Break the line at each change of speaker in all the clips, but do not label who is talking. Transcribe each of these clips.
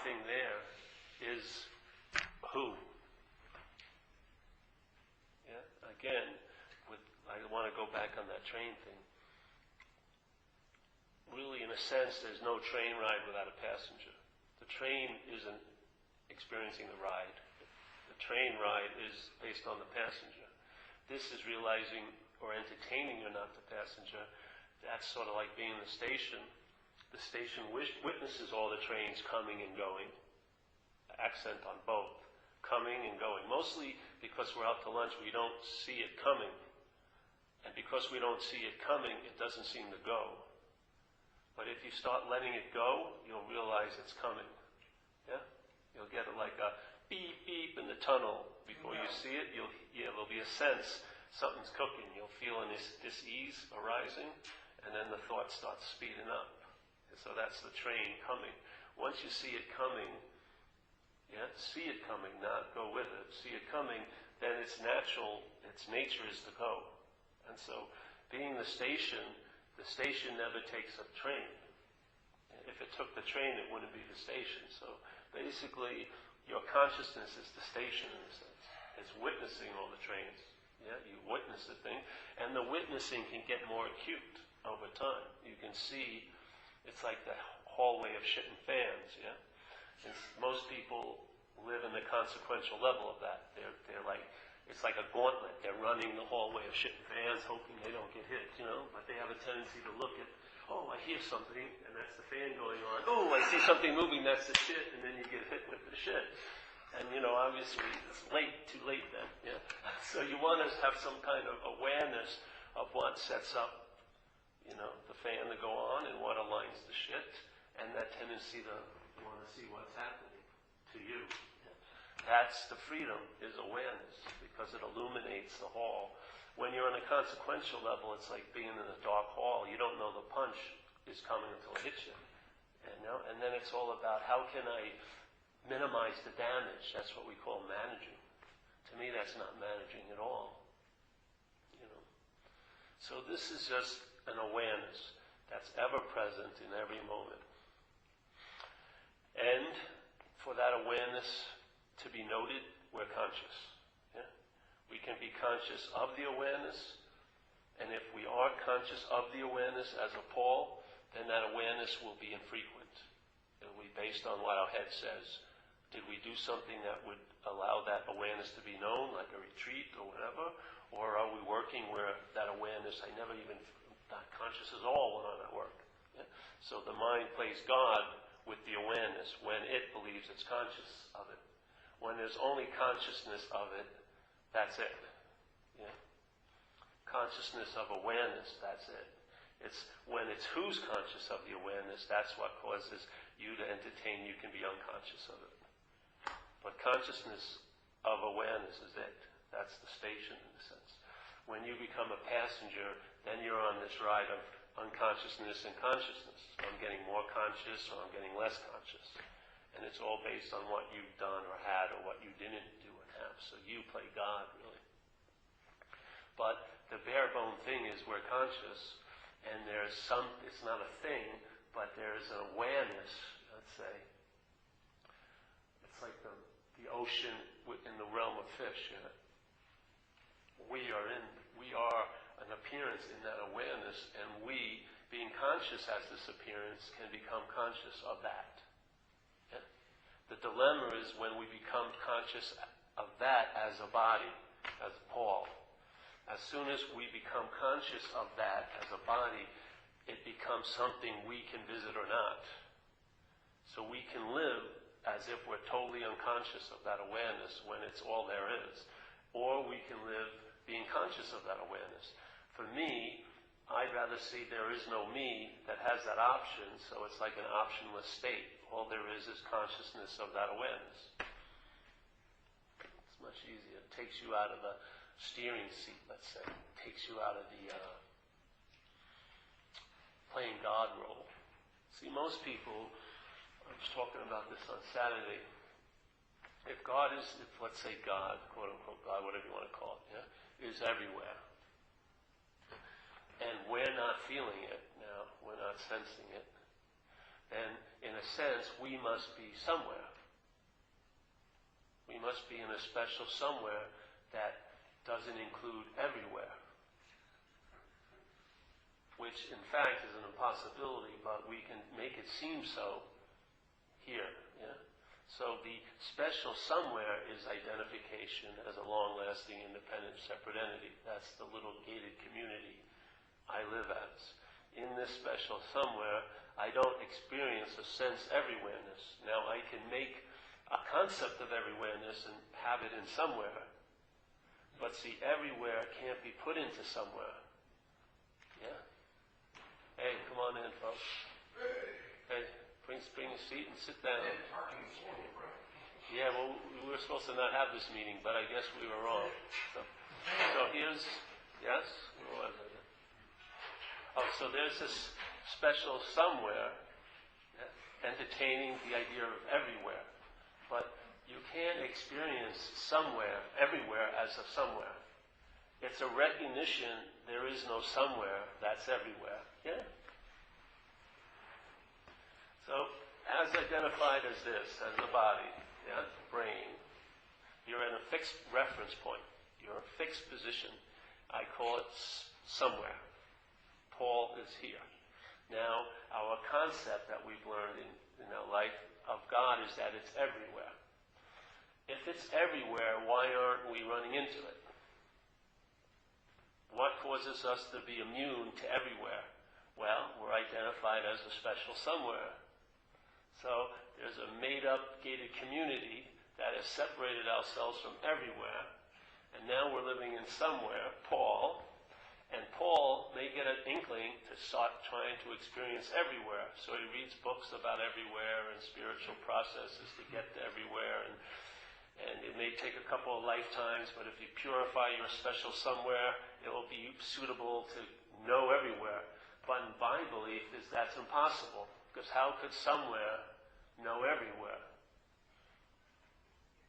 thing there is who? Yeah. Again, I want to go back on that train thing. Really, in a sense, there's no train ride without a passenger. The train isn't experiencing the ride. The train ride is based on the passenger. This is realizing or entertaining you're not the passenger. That's sort of like being in the station. The station witnesses all the trains coming and going. Accent on both. Coming and going. Mostly because we're out to lunch, we don't see it coming. And because we don't see it coming, it doesn't seem to go. But if you start letting it go, you'll realize it's coming. Yeah? You'll get it like a beep, beep in the tunnel. Before you see it, there'll be a sense something's cooking. You'll feel an dis-ease arising, and then the thought starts speeding up. And so that's the train coming. Once you see it coming, see it coming, not go with it. See it coming, then it's natural, its nature is to go. And so, being the station never takes a train. If it took the train, it wouldn't be the station. So, basically, your consciousness is the station in a sense. It's witnessing all the trains. Yeah, you witness the thing, and the witnessing can get more acute over time. You can see, it's like the hallway of shit and fans. Yeah, and most people live in the consequential level of that. They're like, it's like a gauntlet. They're running the hallway of shit and fans, hoping they don't get hit, but they have a tendency to look at, oh, I hear something, and that's the fan going on. Oh, I see something moving, that's the shit, and then you get hit with the shit. And, obviously, it's too late then, yeah? So you want to have some kind of awareness of what sets up, the fan to go on and what aligns the shit, and that tendency to want to see what's happening to you. That's the freedom, is awareness, because it illuminates the hall. When you're on a consequential level, it's like being in a dark hall. You don't know the punch is coming until it hits you. And then it's all about how can I minimize the damage. That's what we call managing. To me, that's not managing at all. So this is just an awareness that's ever present in every moment. And for that awareness to be noted, we're conscious. Yeah? We can be conscious of the awareness, and if we are conscious of the awareness as a Paul, then that awareness will be infrequent. It will be based on what our head says. Did we do something that would allow that awareness to be known, like a retreat or whatever? Or are we working where that awareness, I never even, not conscious at all when I'm at work. Yeah? So the mind plays God with the awareness when it believes it's conscious of it. When there's only consciousness of it, that's it. Yeah? Consciousness of awareness, that's it. It's when it's who's conscious of the awareness, that's what causes you to entertain, you can be unconscious of it. But consciousness of awareness is it. That's the station in a sense. When you become a passenger, then you're on this ride of unconsciousness and consciousness. I'm getting more conscious or I'm getting less conscious. And it's all based on what you've done or had or what you didn't do and have. So you play God, really. But the bare bone thing is we're conscious, and there's it's not a thing, but there's an awareness, let's say. It's like the ocean in the realm of fish. Yeah? We are an appearance in that awareness, and we, being conscious as this appearance, can become conscious of that. Yeah? The dilemma is when we become conscious of that as a body, as Paul. As soon as we become conscious of that as a body, it becomes something we can visit or not. So we can live as if we're totally unconscious of that awareness when it's all there is. Or we can live being conscious of that awareness. For me, I'd rather see there is no me that has that option, so it's like an optionless state. All there is consciousness of that awareness. It's much easier. It takes you out of the steering seat, let's say. It takes you out of the playing God role. See, most people, I was talking about this on Saturday, if let's say God, quote unquote God, whatever you want to call it, yeah, is everywhere, and we're not feeling it now, we're not sensing it, And in a sense, we must be somewhere. We must be in a special somewhere that doesn't include everywhere. Which in fact is an impossibility, but we can make it seem so here. Yeah? So the special somewhere is identification as a long-lasting, independent, separate entity. That's the little gated community I live as. In this special somewhere, I don't experience a sense everywhereness. Now I can make a concept of everywhereness and have it in somewhere, but see, everywhere can't be put into somewhere. Yeah? Hey, come on in, folks. Hey, bring a seat and sit down. Yeah, well, we were supposed to not have this meeting, but I guess we were wrong. So here's, yes? What was it? Oh, so there's this special somewhere entertaining the idea of everywhere. But you can't experience somewhere, everywhere, as a somewhere. It's a recognition there is no somewhere that's everywhere. Yeah? So, as identified as this, as the body, yeah, brain, you're in a fixed reference point. You're a fixed position. I call it somewhere. Paul is here. Now, our concept that we've learned in our life of God is that it's everywhere. If it's everywhere, why aren't we running into it? What causes us to be immune to everywhere? Well, we're identified as a special somewhere. So there's a made-up, gated community that has separated ourselves from everywhere, and now we're living in somewhere, Paul, and Paul may get an inkling to start trying to experience everywhere. So he reads books about everywhere and spiritual processes to get to everywhere, and it may take a couple of lifetimes, but if you purify your special somewhere, it will be suitable to know everywhere. But in my belief is that's impossible, because how could somewhere know everywhere?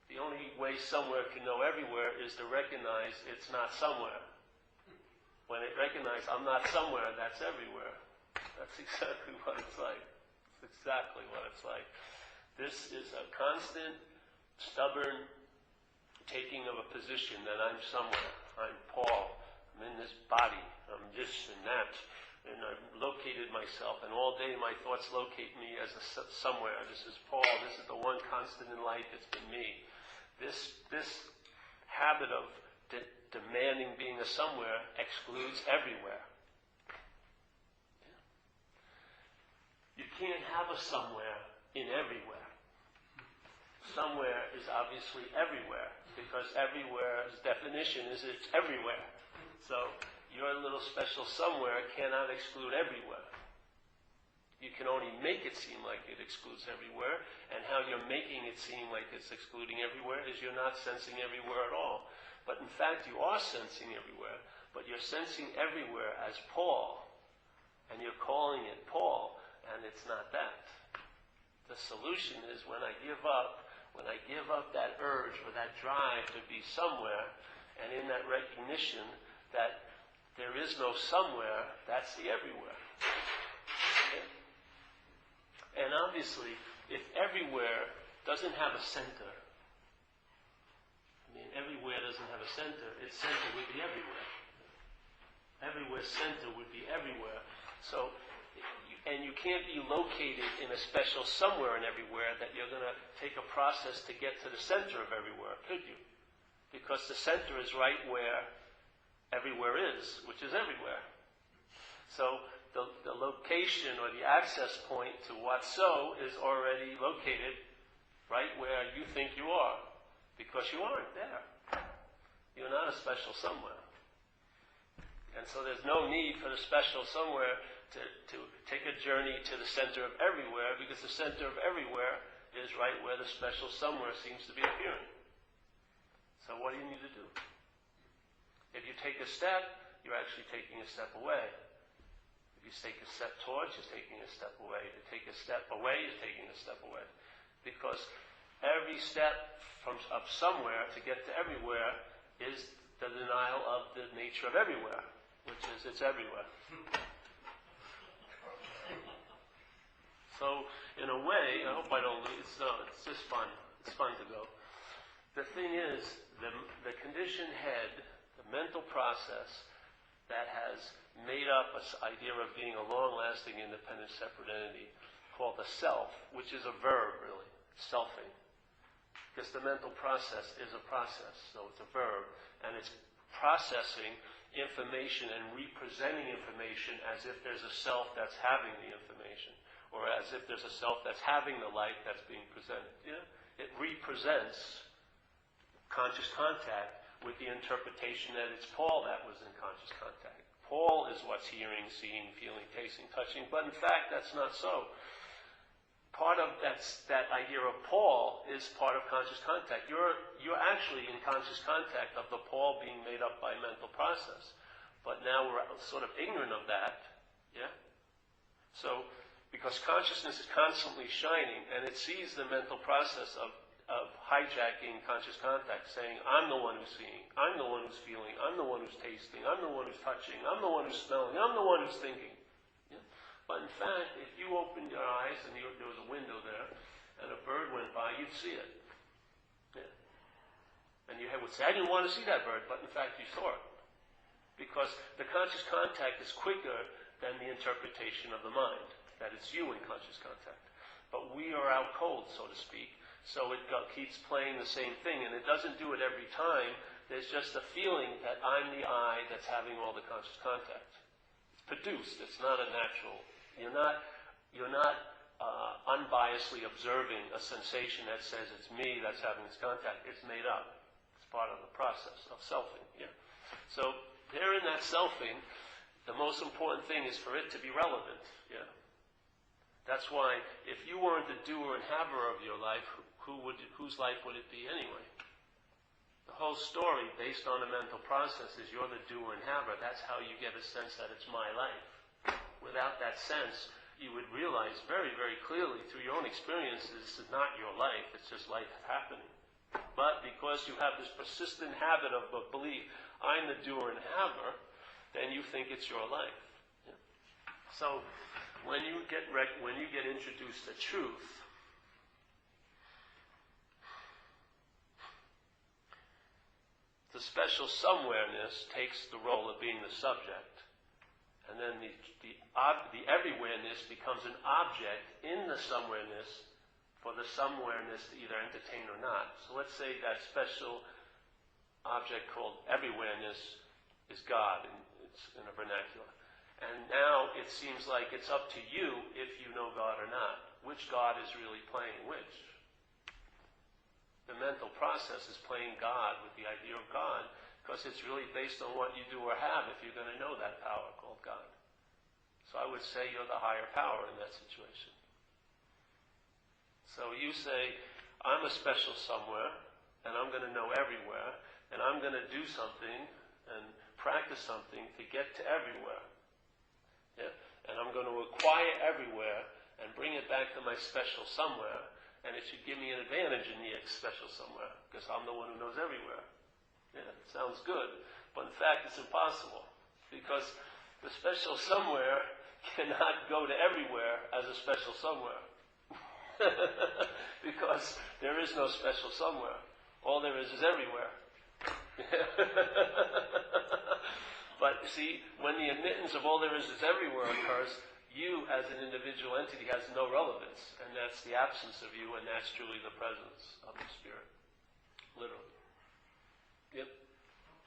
The only way somewhere can know everywhere is to recognize it's not somewhere. When it recognizes I'm not somewhere, that's everywhere. That's exactly what it's like. It's exactly what it's like. This is a constant, stubborn taking of a position that I'm somewhere. I'm Paul. I'm in this body. I'm this and that. And I've located myself, and all day my thoughts locate me as a somewhere. This is Paul. This is the one constant in life. It's been me. This habit of demanding being a somewhere excludes everywhere. You can't have a somewhere in everywhere. Somewhere is obviously everywhere, because everywhere's definition is it's everywhere. So your little special somewhere cannot exclude everywhere. You can only make it seem like it excludes everywhere, and how you're making it seem like it's excluding everywhere is you're not sensing everywhere at all. But in fact, you are sensing everywhere, but you're sensing everywhere as Paul, and you're calling it Paul, and it's not that. The solution is when I give up that urge or that drive to be somewhere, and in that recognition that there is no somewhere, that's the everywhere. Okay? And obviously, if everywhere doesn't have a center, everywhere doesn't have a center, its center would be everywhere. Everywhere's center would be everywhere. So, and you can't be located in a special somewhere and everywhere that you're going to take a process to get to the center of everywhere, could you? Because the center is right where everywhere is, which is everywhere. So the location or the access point to what's so is already located right where you think you are, because you aren't there. You're not a special somewhere. And so there's no need for the special somewhere to take a journey to the center of everywhere, because the center of everywhere is right where the special somewhere seems to be appearing. So what do you need to do? If you take a step, you're actually taking a step away. If you take a step towards, you're taking a step away. If you take a step away, you're taking a step away. Because every step of somewhere to get to everywhere is the denial of the nature of everywhere, which is it's everywhere. So, in a way, I hope I don't lose. It's just fun. It's fun to go. The thing is, the conditioned head, the mental process that has made up an idea of being a long-lasting, independent, separate entity called the self, which is a verb, really, selfing. Because the mental process is a process, so it's a verb, and it's processing information and representing information as if there's a self that's having the information, or as if there's a self that's having the light that's being presented. Yeah? It represents conscious contact with the interpretation that it's Paul that was in conscious contact. Paul is what's hearing, seeing, feeling, tasting, touching, but in fact that's not so. Part of that idea of Paul is part of conscious contact. You're actually in conscious contact of the Paul being made up by mental process. But now we're sort of ignorant of that. Yeah? So, because consciousness is constantly shining, and it sees the mental process of hijacking conscious contact, saying, I'm the one who's seeing, I'm the one who's feeling, I'm the one who's tasting, I'm the one who's touching, I'm the one who's smelling, I'm the one who's thinking. Yeah? But in fact, if you opened your eyes and there was a window there, and a bird went by, you'd see it. Yeah? And your head would say, I didn't want to see that bird, but in fact you saw it. Because the conscious contact is quicker than the interpretation of the mind, that it's you in conscious contact. But we are out cold, so to speak, so it keeps playing the same thing, and it doesn't do it every time. There's just a feeling that I'm the I that's having all the conscious contact. It's produced. It's not a natural. You're not unbiasedly observing a sensation that says it's me that's having this contact. It's made up. It's part of the process of selfing. Yeah. So there in that selfing, the most important thing is for it to be relevant. Yeah. That's why if you weren't the doer and haver of your life, whose life would it be anyway? The whole story, based on a mental process, is you're the doer and haver. That's how you get a sense that it's my life. Without that sense, you would realize very, very clearly through your own experiences, this is not your life, it's just life happening. But because you have this persistent habit of belief, I'm the doer and haver, then you think it's your life. Yeah. So, when you get introduced to truth, the special somewhereness takes the role of being the subject, and then the everywhereness becomes an object in the somewhereness for the somewhereness to either entertain or not. So let's say that special object called everywhereness is God, it's in a vernacular. And now it seems like it's up to you if you know God or not. Which God is really playing which? The mental process is playing God with the idea of God, because it's really based on what you do or have if you're going to know that power called God. So I would say you're the higher power in that situation. So you say, I'm a special somewhere, and I'm going to know everywhere, and I'm going to do something and practice something to get to everywhere. Yeah? And I'm going to acquire everywhere and bring it back to my special somewhere, and it should give me an advantage in the special somewhere, because I'm the one who knows everywhere. Yeah, it sounds good, but in fact it's impossible, because the special somewhere cannot go to everywhere as a special somewhere. Because there is no special somewhere. All there is everywhere. But see, when the admittance of all there is everywhere occurs, you as an individual entity has no relevance, and that's the absence of you, and that's truly the presence of the Spirit. Literally. Yep.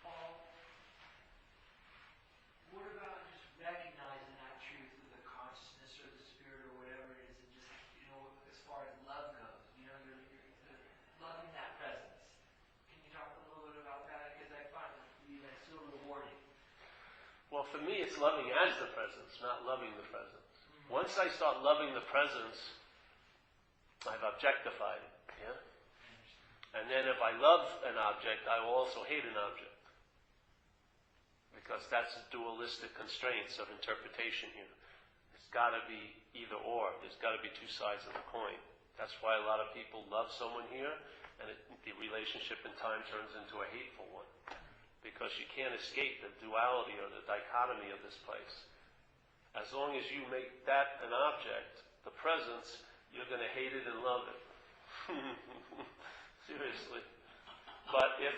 Paul, what about just recognizing that truth of the consciousness or the Spirit or whatever it is, and just, as far as love goes, you're loving that presence. Can you talk a little bit about that? Because I find it to be so rewarding.
Well, for me, it's loving as the presence, not loving the presence. Once I start loving the presence, I've objectified it. Yeah? And then if I love an object, I will also hate an object. Because that's the dualistic constraints of interpretation here. It's got to be either or. There's got to be two sides of the coin. That's why a lot of people love someone here, and the relationship in time turns into a hateful one. Because you can't escape the duality or the dichotomy of this place. As long as you make that an object, the presence, you're going to hate it and love it. Seriously. But if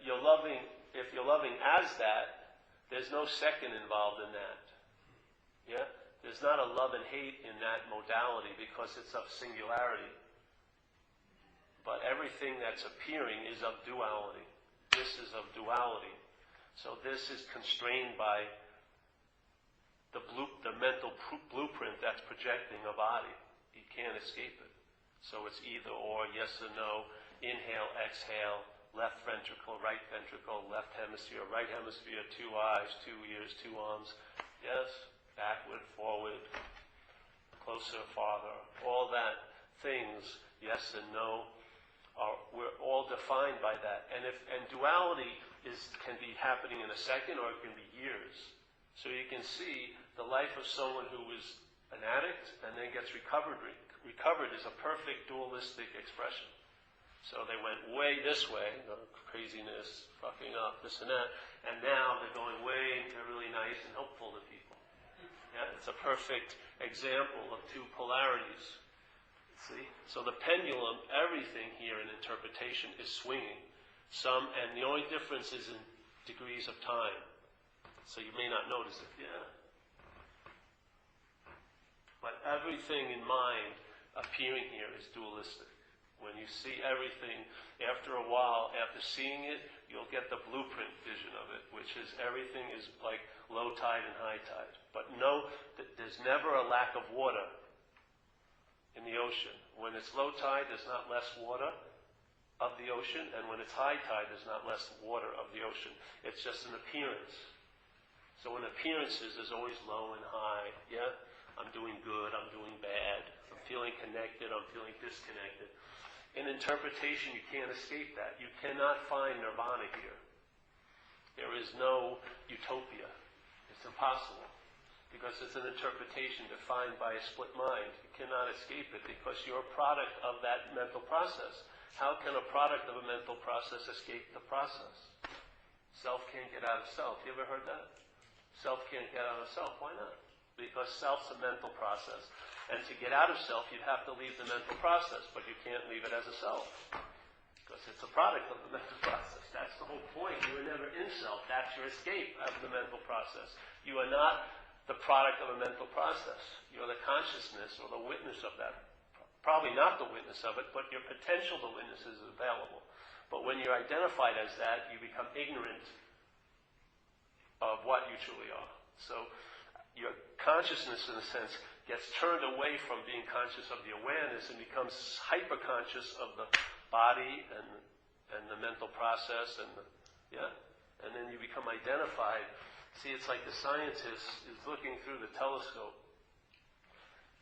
you're loving as that, there's no second involved in that. Yeah? There's not a love and hate in that modality because it's of singularity. But everything that's appearing is of duality. This is of duality. So this is constrained by the mental blueprint that's projecting a body. You can't escape it. So it's either or, yes or no, inhale, exhale, left ventricle, right ventricle, left hemisphere, right hemisphere, 2 eyes, 2 ears, 2 arms. Yes, backward, forward, closer, farther. All that things, yes and no, we're all defined by that. And duality can be happening in a second or it can be years. So you can see the life of someone who is an addict and then gets recovered. Recovered is a perfect dualistic expression. So they went way this way, craziness, fucking up, this and that, and now they're going way, they're really nice and helpful to people. Yeah, it's a perfect example of two polarities. See? So the pendulum, everything here in interpretation is swinging. And the only difference is in degrees of time. So you may not notice it. Yeah. But everything in mind appearing here is dualistic. When you see everything, after a while, after seeing it, you'll get the blueprint vision of it, which is everything is like low tide and high tide. But no, there's never a lack of water in the ocean. When it's low tide, there's not less water of the ocean, and when it's high tide, there's not less water of the ocean. It's just an appearance. So in appearances, there's always low and high. Yeah? I'm doing good, I'm doing bad, I'm feeling connected, I'm feeling disconnected. In interpretation, you can't escape that. You cannot find nirvana here. There is no utopia. It's impossible. Because it's an interpretation defined by a split mind. You cannot escape it because you're a product of that mental process. How can a product of a mental process escape the process? Self can't get out of self. You ever heard that? Self can't get out of self. Why not? Because self's a mental process. And to get out of self, you'd have to leave the mental process, but you can't leave it as a self. Because it's a product of the mental process. That's the whole point. You were never in self. That's your escape of the mental process. You are not the product of a mental process. You're the consciousness or the witness of that. Probably not the witness of it, but your potential to witness is available. But when you're identified as that, you become ignorant of what you truly are. So your consciousness, in a sense, gets turned away from being conscious of the awareness and becomes hyper-conscious of the body and the mental process and then you become identified. See, it's like the scientist is looking through the telescope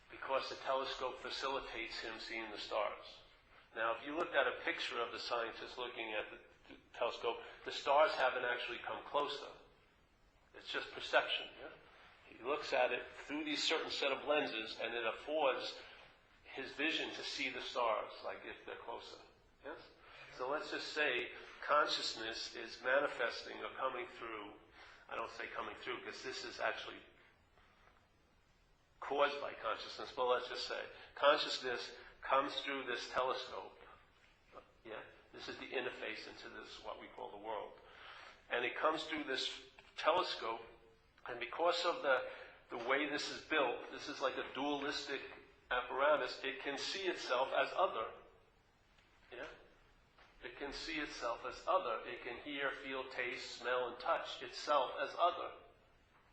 because the telescope facilitates him seeing the stars. Now, if you looked at a picture of the scientist looking at the telescope, the stars haven't actually come closer. It's just perception. Yeah? He looks at it through these certain set of lenses, and it affords his vision to see the stars, like if they're closer. Yes? So let's just say consciousness is manifesting or coming through. I don't say coming through because this is actually caused by consciousness, but let's just say consciousness comes through this telescope. Yeah? This is the interface into this, what we call the world. And it comes through this telescope, and because of the way this is built, this is like a dualistic apparatus, it can see itself as other. Yeah? It can see itself as other. It can hear, feel, taste, smell, and touch itself as other.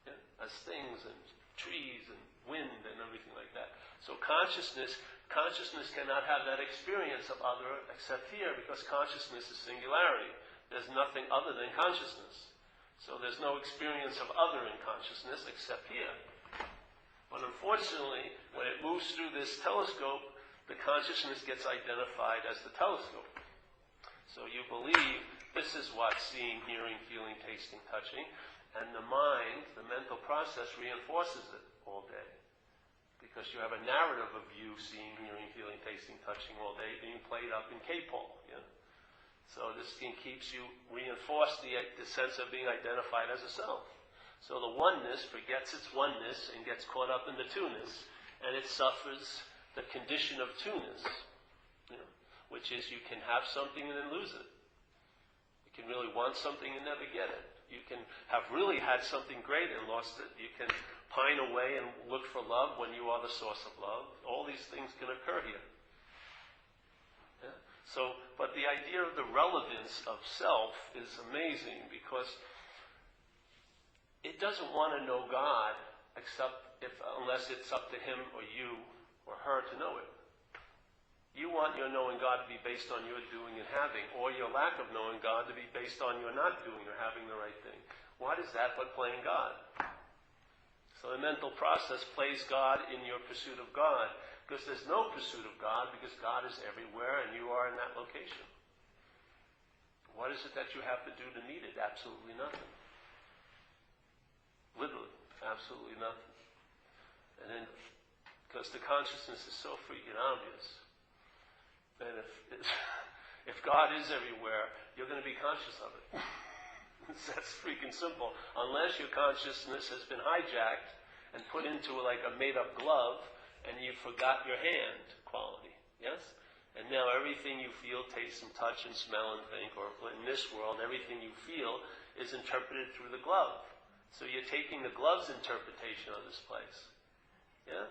Yeah? As things and trees and wind and everything like that. So consciousness cannot have that experience of other except here, because consciousness is singularity. There's nothing other than consciousness. So there's no experience of other in consciousness except here. But unfortunately, when it moves through this telescope, the consciousness gets identified as the telescope. So you believe this is what seeing, hearing, feeling, tasting, touching, and the mind, the mental process, reinforces it all day. Because you have a narrative of you seeing, hearing, feeling, tasting, touching all day being played up in K-Pol. Yeah? So this thing keeps you reinforce the sense of being identified as a self. So the oneness forgets its oneness and gets caught up in the two-ness. and it suffers the condition of two-ness, which is you can have something and then lose it. You can really want something and never get it. You can have really had something great and lost it. You can pine away and look for love when you are the source of love. All these things can occur here. Yeah? So, but the idea of the relevance of self is amazing, because it doesn't want to know God unless it's up to him or you or her to know it. You want your knowing God to be based on your doing and having, or your lack of knowing God to be based on your not doing or having the right thing. What is that but playing God? So the mental process plays God in your pursuit of God, because there's no pursuit of God, because God is everywhere and you are in that location. What is it that you have to do to meet it? Absolutely nothing. Literally, absolutely nothing. And then, because the consciousness is so freaking obvious, and if God is everywhere, you're going to be conscious of it. That's freaking simple. Unless your consciousness has been hijacked and put into like a made-up glove, and you forgot your hand quality. Yes? And now everything you feel, taste, and touch, and smell, and think, or in this world, everything you feel is interpreted through the glove. So you're taking the glove's interpretation of this place. Yeah?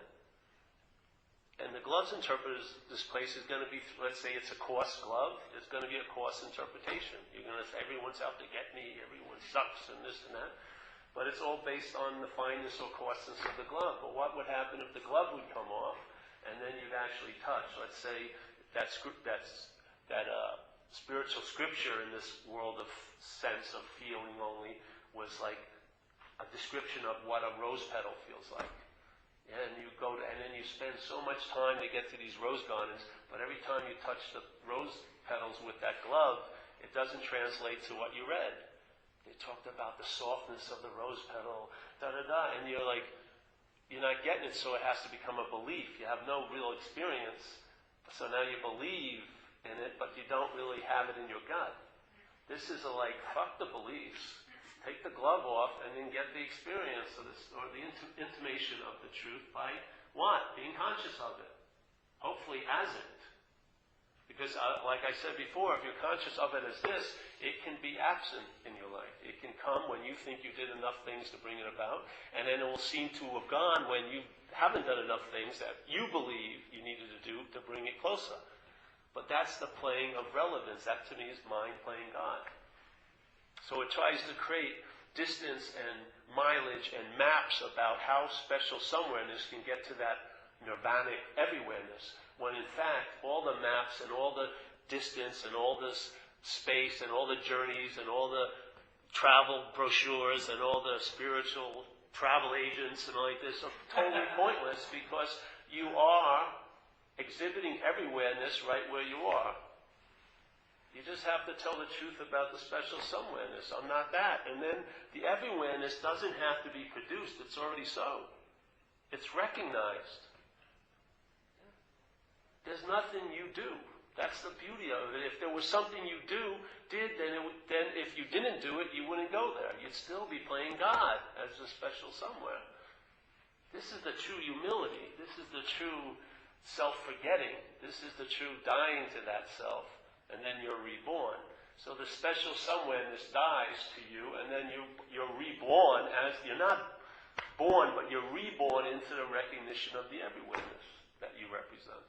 And the glove's interpretation of this place is going to be, let's say it's a coarse glove, it's going to be a coarse interpretation. You're going to say, everyone's out to get me, everyone sucks, and this and that. But it's all based on the fineness or coarseness of the glove. But what would happen if the glove would come off, and then you'd actually touch? Let's say that spiritual scripture in this world of sense of feeling only was like a description of what a rose petal feels like. Yeah, and you go to, and then you spend so much time to get to these rose gardens, but every time you touch the rose petals with that glove, it doesn't translate to what you read. They talked about the softness of the rose petal, and you're like, you're not getting it, so it has to become a belief. You have no real experience, so now you believe in it, but you don't really have it in your gut. This is fuck the beliefs. Take the glove off and then get the experience of this, or the intimation of the truth by what? Being conscious of it. Hopefully as it. Because like I said before, if you're conscious of it as this, it can be absent in your life. It can come when you think you did enough things to bring it about, and then it will seem to have gone when you haven't done enough things that you believe you needed to do to bring it closer. But that's the playing of relevance. That to me is mind playing God. So it tries to create distance and mileage and maps about how special somewhereness can get to that nirvanic everywhereness, when in fact all the maps and all the distance and all this space and all the journeys and all the travel brochures and all the spiritual travel agents and all like this are totally pointless, because you are exhibiting everywhereness right where you are. You just have to tell the truth about the special somewhereness. I'm not that. And then the everywhereness doesn't have to be produced. It's already so. It's recognized. There's nothing you do. That's the beauty of it. If there was something you did, then if you didn't do it, you wouldn't go there. You'd still be playing God as a special somewhere. This is the true humility. This is the true self-forgetting. This is the true dying to that self. And then you're reborn. So the special somewhereness dies to you, and then you're reborn as, you're not born, but you're reborn into the recognition of the everywhereness that you represent.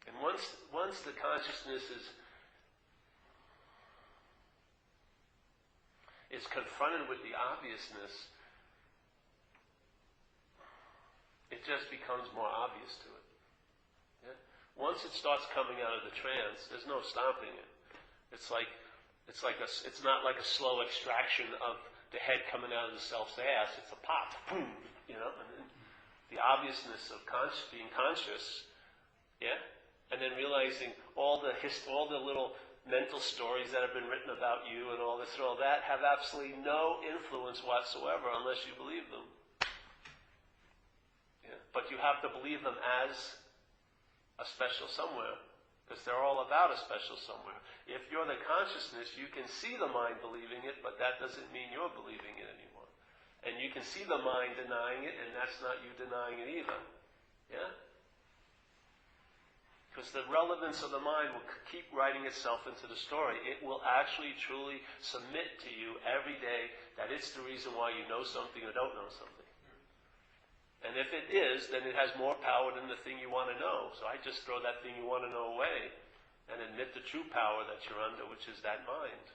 And once the consciousness is confronted with the obviousness, it just becomes more obvious to it. Yeah? Once it starts coming out of the trance, there's no stopping it. It's not like a slow extraction of the head coming out of the self's ass. It's a pop, boom, and then the obviousness of being conscious, yeah, and then realizing all the little mental stories that have been written about you and all this and all that have absolutely no influence whatsoever unless you believe them. But you have to believe them as a special somewhere. because they're all about a special somewhere. If you're the consciousness, you can see the mind believing it, but that doesn't mean you're believing it anymore. And you can see the mind denying it, and that's not you denying it either. Yeah? Because the relevance of the mind will keep writing itself into the story. It will actually truly submit to you every day that it's the reason why you know something or don't know something. And if it is, then it has more power than the thing you want to know. So I just throw that thing you want to know away and admit the true power that you're under, which is that mind.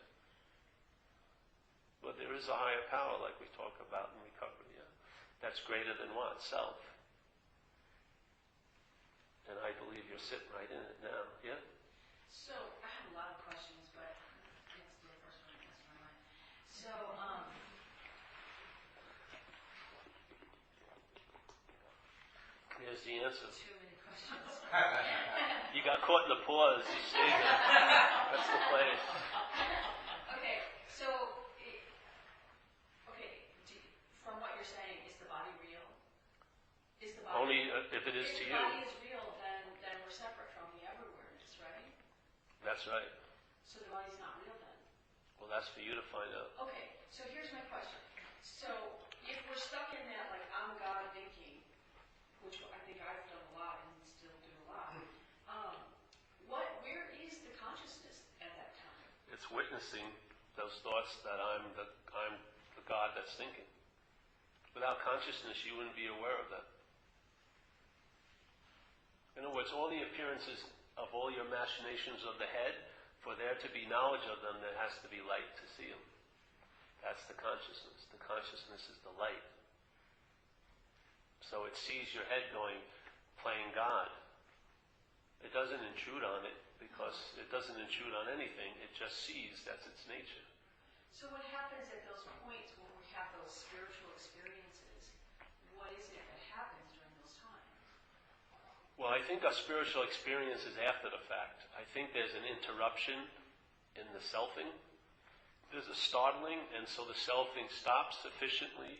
But there is a higher power, like we talk about in recovery, yeah? That's greater than what? Self. And I believe you're sitting right in it now, yeah?
So, I have a lot of questions, but let's do the first one that's my mind. So,
Here's the answer.
too many questions.
You got caught in the pause. You stayed there. That's the place.
Okay, so, from what you're saying, is the body real? Is the body
Only if it is to
If the
you.
body is real, then we're separate from the ever-awareness, right?
That's right.
So the body's not real then?
Well, that's for you to find out.
Okay, so here's my question. So, if we're stuck in that, like, I'm God thinking, which I think I've done a lot and still do a lot, where is the consciousness at that time?
It's witnessing those thoughts that I'm the God that's thinking. Without consciousness, you wouldn't be aware of that. In other words, all the appearances of all your machinations of the head, for there to be knowledge of them, there has to be light to see them. That's the consciousness. The consciousness is the light. So it sees your head going, playing God. It doesn't intrude on it, because it doesn't intrude on anything. It just sees. That's its nature.
So what happens at those points when we have those spiritual experiences? What is it that happens during those times?
Well, I think a spiritual experience is after the fact. I think there's an interruption in the selfing. There's a startling, and so the selfing stops sufficiently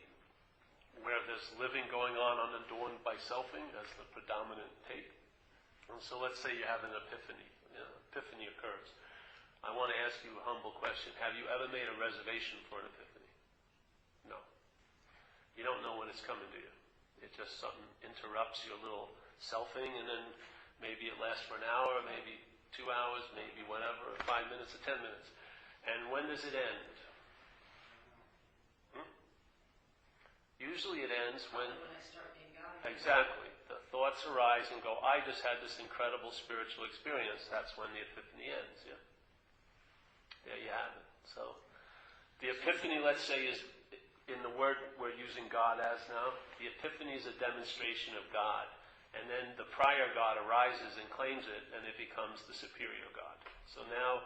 where there's living going on unadorned by selfing as the predominant take. And so let's say you have an epiphany. Epiphany occurs. I want to ask you a humble question. Have you ever made a reservation for an epiphany? No. You don't know when it's coming to you. It just something interrupts your little selfing, and then maybe it lasts for an hour, maybe 2 hours, maybe whatever, 5 minutes or 10 minutes. And when does it end? Usually it ends when
I start being God again.
exactly, the thoughts arise and go, I just had this incredible spiritual experience. That's when the epiphany ends, yeah. There you have it. So, the epiphany, let's say, is, in the word we're using God as now, the epiphany is a demonstration of God. And then the prior God arises and claims it, and it becomes the superior God. So now,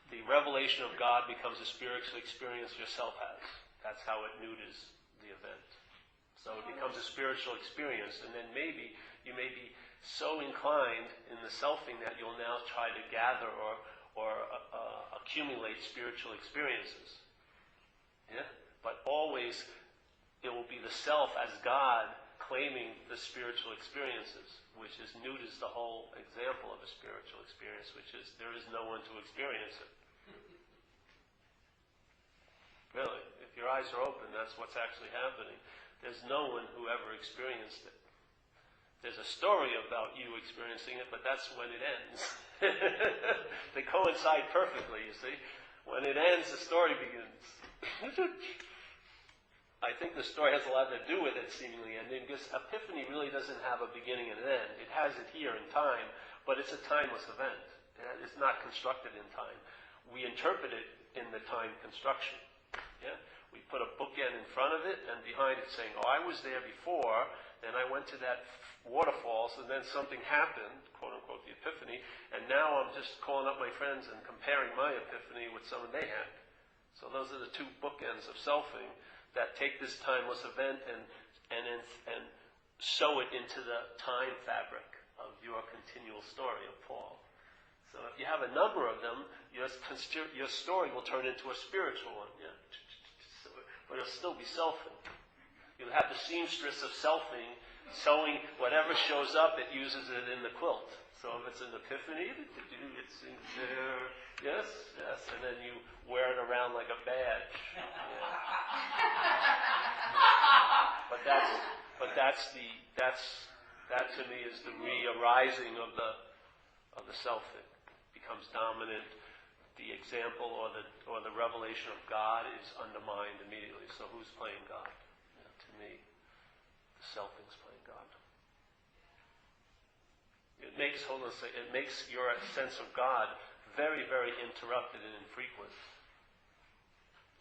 the revelation of God becomes a spiritual experience yourself has. That's how it neuters the event. So it becomes a spiritual experience, and then maybe you may be so inclined in the selfing that you'll now try to gather or accumulate spiritual experiences. Yeah? But always it will be the self as God claiming the spiritual experiences, which is neuters the whole example of a spiritual experience, which is there is no one to experience it. Really, if your eyes are open, that's what's actually happening. There's no one who ever experienced it. There's a story about you experiencing it, but that's when it ends. They coincide perfectly, you see. When it ends, the story begins. I think the story has a lot to do with it, seemingly ending, because Epiphany really doesn't have a beginning and an end. It has it here in time, but it's a timeless event. It's not constructed in time. We interpret it in the time construction. Yeah? We put a bookend in front of it and behind it saying, oh, I was there before, then I went to that waterfalls, and then something happened, quote-unquote, the epiphany, and now I'm just calling up my friends and comparing my epiphany with something they had. So those are the two bookends of selfing that take this timeless event and sew it into the time fabric of your continual story of Paul. So if you have a number of them, your story will turn into a spiritual one. Yeah? But it'll still be selfing. You'll have the seamstress of selfing sewing, whatever shows up, it uses it in the quilt. So if it's an epiphany, it's in there. Yes, and then you wear it around like a badge. Yeah. That to me is the re-arising of the self that becomes dominant. The example or the revelation of God is undermined immediately. So who's playing God? To me, the self is playing God. It makes your sense of God very, very interrupted and infrequent.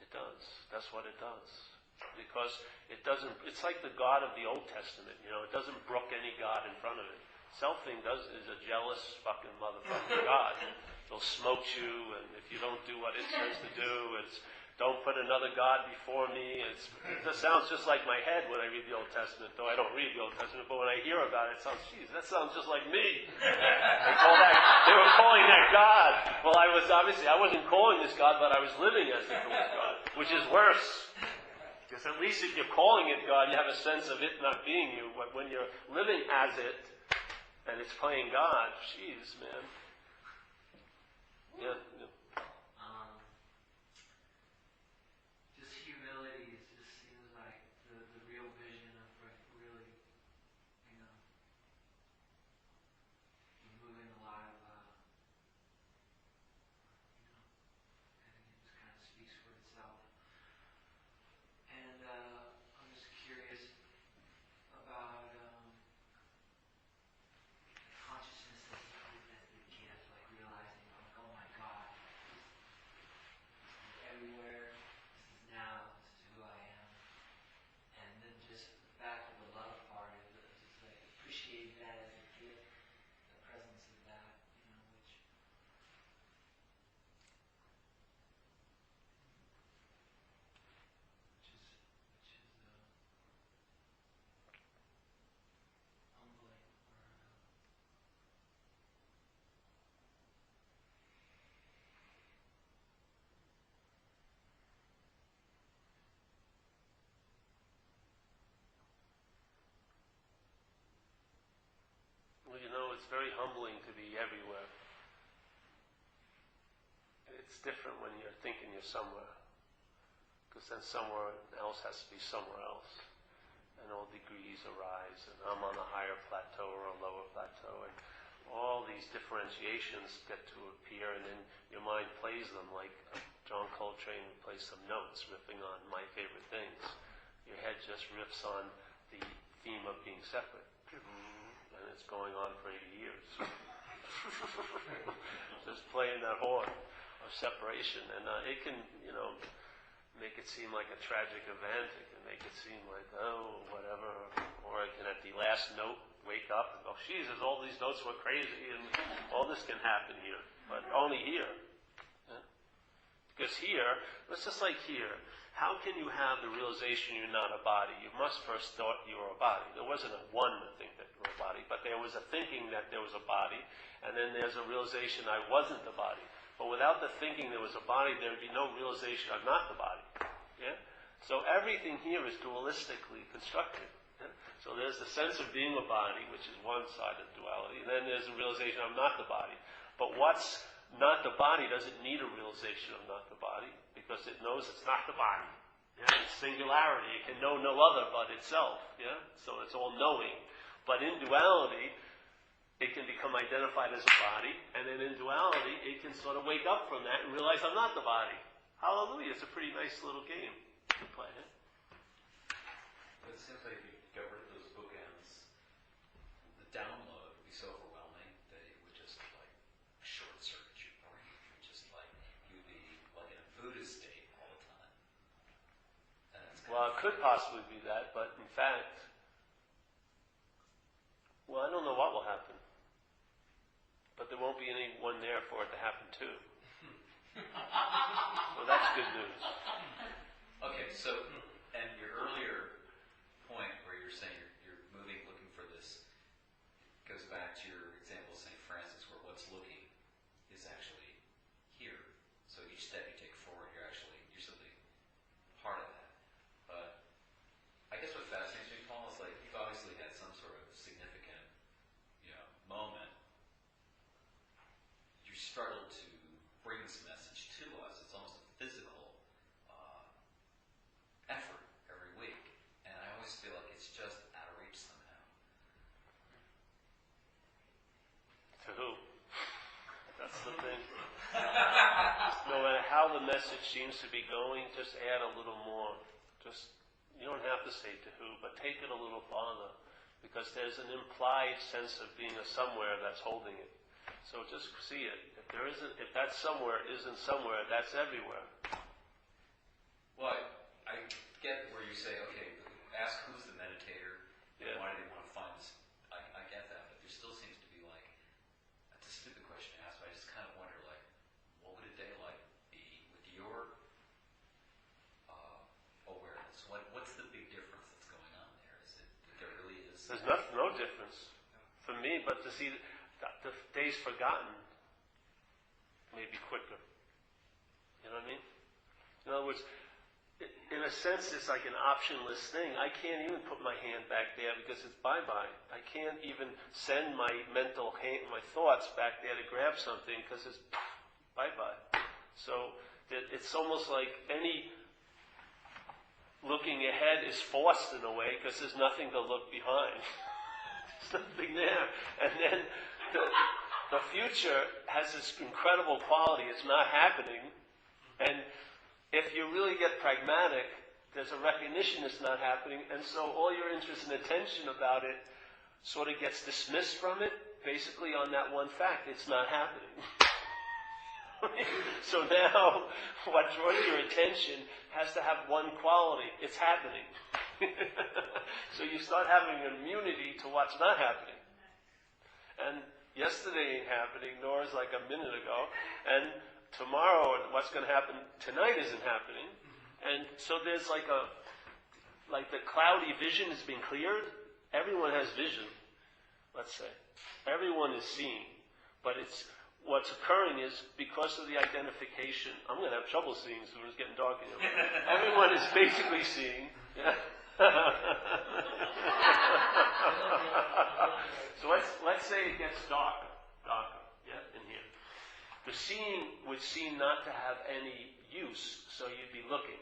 It does. That's what it does. Because it's like the God of the Old Testament, it doesn't brook any God in front of it. Selfing is a jealous fucking motherfucking God. It'll smote you, and if you don't do what it says to do, it's don't put another God before me. It sounds just like my head when I read the Old Testament, though I don't read the Old Testament, but when I hear about it, it sounds, geez, that sounds just like me. They were calling that God. Well, I wasn't calling this God, but I was living as if it was God, which is worse. Because at least if you're calling it God, you have a sense of it not being you. But when you're living as it, and it's playing God, jeez, man. Yeah.
Just humility just seems like the real vision of really, removing a lot of, I think it just kind of speaks for itself. And I'm just curious about consciousness as the gift, like realizing, oh my God, this is everywhere, this is now, this is who I am. And then just back to the love part of it, just like appreciating that as a gift, the presence of that, which is humbling.
Well, it's very humbling to be everywhere. It's different when you're thinking you're somewhere. Because then somewhere else has to be somewhere else. And all degrees arise, and I'm on a higher plateau or a lower plateau, and all these differentiations get to appear, and then your mind plays them like John Coltrane would play some notes, riffing on my favorite things. Your head just riffs on the theme of being separate. And it's going on for 80 years. Just playing that horn of separation. And it can, make it seem like a tragic event. It can make it seem like, oh, whatever. Or it can, at the last note, wake up and go, Jesus, all these notes were crazy, and all this can happen here. But only here. Yeah? Because here, it's just like here. How can you have the realization you're not a body? You must first thought you were a body. There wasn't a one to think that you were a body, but there was a thinking that there was a body, and then there's a realization I wasn't the body. But without the thinking there was a body, there would be no realization I'm not the body. Yeah? So everything here is dualistically constructed. Yeah? So there's the sense of being a body, which is one side of duality, and then there's the realization I'm not the body. But what's not the body doesn't need a realization of not the body, because it knows it's not the body. Yeah? It's singularity. It can know no other but itself. Yeah? So it's all knowing. But in duality, it can become identified as a body, and then in duality, it can sort of wake up from that and realize I'm not the body. Hallelujah. It's a pretty nice little game to play.
It seems like if you got rid of those bookends, the download would be so overwhelming that it would just short circuit your brain. You would be like in a Buddhist state all the time. And
Well, it could possibly be that, but in fact, I don't know what will happen. But there won't be anyone there for it to happen to. So that's good news.
Okay, so, and your earlier point where you're saying you're moving, looking for this, goes back to your example of St. Francis, where what's looking is actually here. So each step you take forward, you're simply part of that. But I guess what fascinates me, Paul, is like you've obviously had some sort
how the message seems to be going, just add a little more. You don't have to say to who, but take it a little farther, because there's an implied sense of being a somewhere that's holding it. So just see it. If that somewhere isn't somewhere, that's everywhere.
Well, I get where you say, okay, ask who's the meditator, and why do they want to find this? I get that, but there still seems to be like, that's a stupid question to ask, but I just kind of wonder, like, what would a day like be with your awareness? What's the big difference that's going on there? Is it that there really is?
There's no difference for me, but to see the days forgotten may be quicker. You know what I mean? In other words, in a sense, it's like an optionless thing. I can't even put my hand back there because it's bye-bye. I can't even send my mental hand, my thoughts back there to grab something because it's bye-bye. So it's almost like any looking ahead is forced in a way because there's nothing to look behind. There's nothing there. And then the future has this incredible quality. It's not happening. And if you really get pragmatic, there's a recognition it's not happening, and so all your interest and attention about it sort of gets dismissed from it, basically on that one fact, it's not happening. So now, what draws your attention has to have one quality, it's happening. So you start having an immunity to what's not happening. And yesterday ain't happening, nor is like a minute ago, and tomorrow and what's going to happen tonight isn't happening. And so there's like the cloudy vision has been cleared. Everyone has vision, let's say. Everyone is seeing. But what's occurring is because of the identification, I'm going to have trouble seeing soon as it's getting dark in here. Everyone is basically seeing. Yeah? So let's say it gets darker, yeah, in here. The seeing would seem not to have any use, so you'd be looking.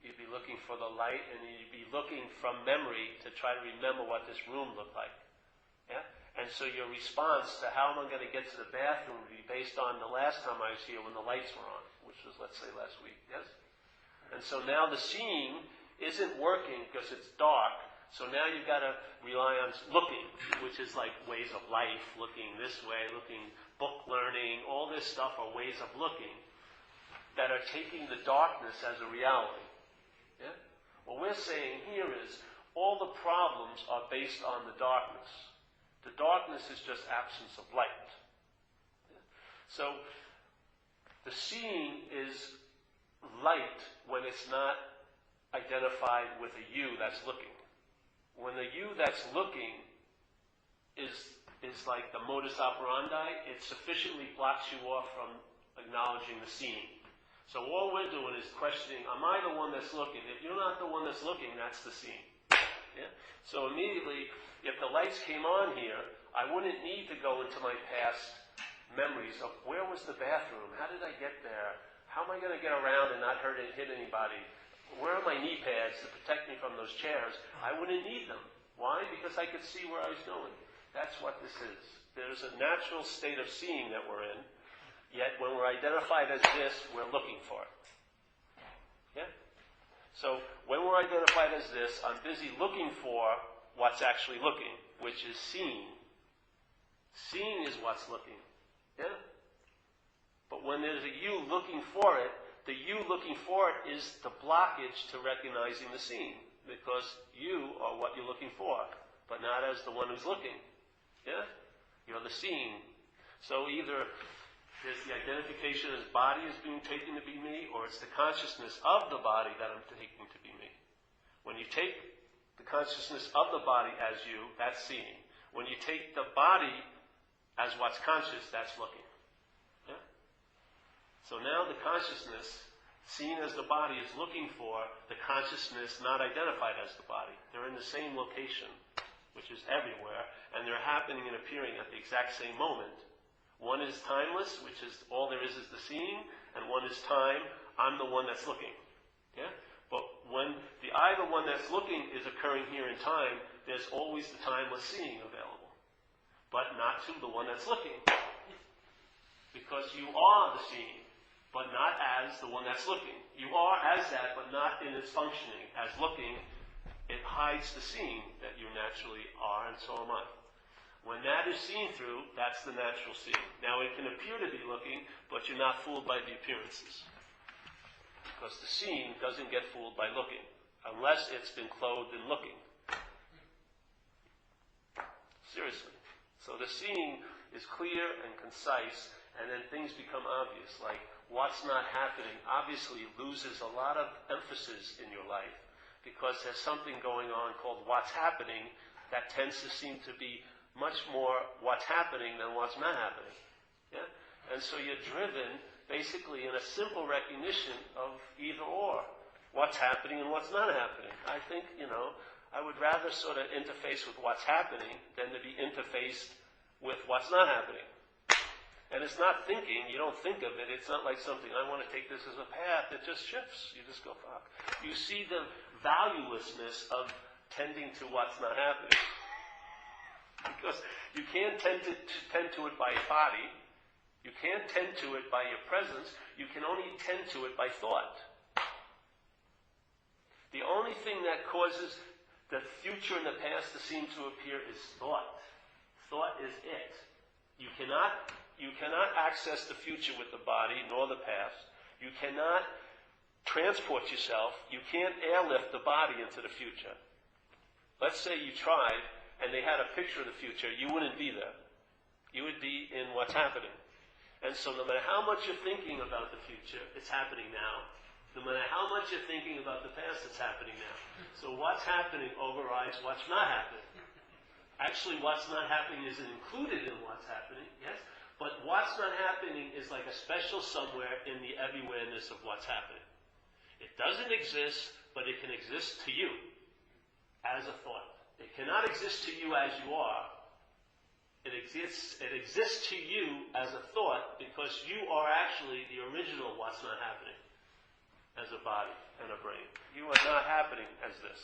You'd be looking for the light, and you'd be looking from memory to try to remember what this room looked like. Yeah? And so your response to how am I going to get to the bathroom would be based on the last time I was here when the lights were on, which was, let's say, last week. Yes? And so now the seeing isn't working because it's dark, so now you've got to rely on looking, which is like ways of life, looking this way, looking book learning, all this stuff are ways of looking that are taking the darkness as a reality. Yeah? What we're saying here is all the problems are based on the darkness. The darkness is just absence of light. Yeah? So the seeing is light when it's not identified with a you that's looking. When the you that's looking is like the modus operandi, it sufficiently blocks you off from acknowledging the seeing. So all we're doing is questioning, am I the one that's looking? If you're not the one that's looking, that's the seeing. Yeah? So immediately, if the lights came on here, I wouldn't need to go into my past memories of where was the bathroom? How did I get there? How am I going to get around and not hit anybody? Where are my knee pads to protect me from those chairs? I wouldn't need them. Why? Because I could see where I was going. That's what this is. There's a natural state of seeing that we're in, yet when we're identified as this, we're looking for it. Yeah? So when we're identified as this, I'm busy looking for what's actually looking, which is seeing. Seeing is what's looking. Yeah? But when there's a you looking for it, the you looking for it is the blockage to recognizing the seeing, because you are what you're looking for, but not as the one who's looking. Yeah? You're the seeing. So either there's the identification as body as being taken to be me, or it's the consciousness of the body that I'm taking to be me. When you take the consciousness of the body as you, that's seeing. When you take the body as what's conscious, that's looking. Yeah? So now the consciousness, seen as the body, is looking for the consciousness not identified as the body. They're in the same location, which is everywhere, and they're happening and appearing at the exact same moment. One is timeless, which is all there is the seeing, and one is time, I'm the one that's looking. Yeah? But when the I, the one that's looking, is occurring here in time, there's always the timeless seeing available. But not to the one that's looking. Because you are the seeing. but not as the one that's looking. You are as that, but not in its functioning. As looking, it hides the seeing that you naturally are, and so am I. When that is seen through, that's the natural seeing. Now it can appear to be looking, but you're not fooled by the appearances. Because the seeing doesn't get fooled by looking, unless it's been clothed in looking. Seriously. So the seeing is clear and concise, and then things become obvious, like what's not happening obviously loses a lot of emphasis in your life, because there's something going on called what's happening that tends to seem to be much more what's happening than what's not happening. Yeah? And so you're driven basically in a simple recognition of either or, what's happening and what's not happening. I think, I would rather sort of interface with what's happening than to be interfaced with what's not happening. And it's not thinking, you don't think of it, it's not like something, I want to take this as a path, it just shifts. You just go, fuck. You see the valuelessness of tending to what's not happening. Because you can't tend to it by your body, you can't tend to it by your presence, you can only tend to it by thought. The only thing that causes the future and the past to seem to appear is thought. Thought is it. You cannot access the future with the body, nor the past. You cannot transport yourself. You can't airlift the body into the future. Let's say you tried, and they had a picture of the future. You wouldn't be there. You would be in what's happening. And so no matter how much you're thinking about the future, it's happening now. No matter how much you're thinking about the past, it's happening now. So what's happening overrides what's not happening. Actually, what's not happening isn't included in what's happening, yes? But what's not happening is like a special somewhere in the everywhereness of what's happening. It doesn't exist, but it can exist to you as a thought. It cannot exist to you as you are. It exists to you as a thought because you are actually the original what's not happening as a body and a brain. You are not happening as this.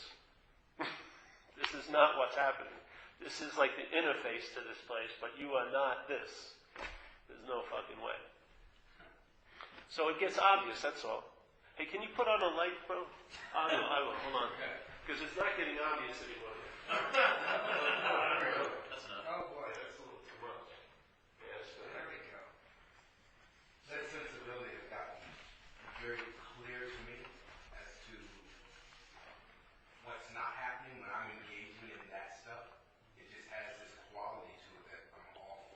This is not what's happening. This is like the interface to this place, but you are not this. There's no fucking way. So it gets obvious, that's all. Hey, can you put on a light, bro? I will. Hold on. Because it's not getting obvious anymore.
That's enough.
Oh boy,
That's a little too much. Yes.
there we go. That sensibility has gotten very clear to me as to what's not happening when I'm engaging in that stuff. It just has this quality to it that I'm all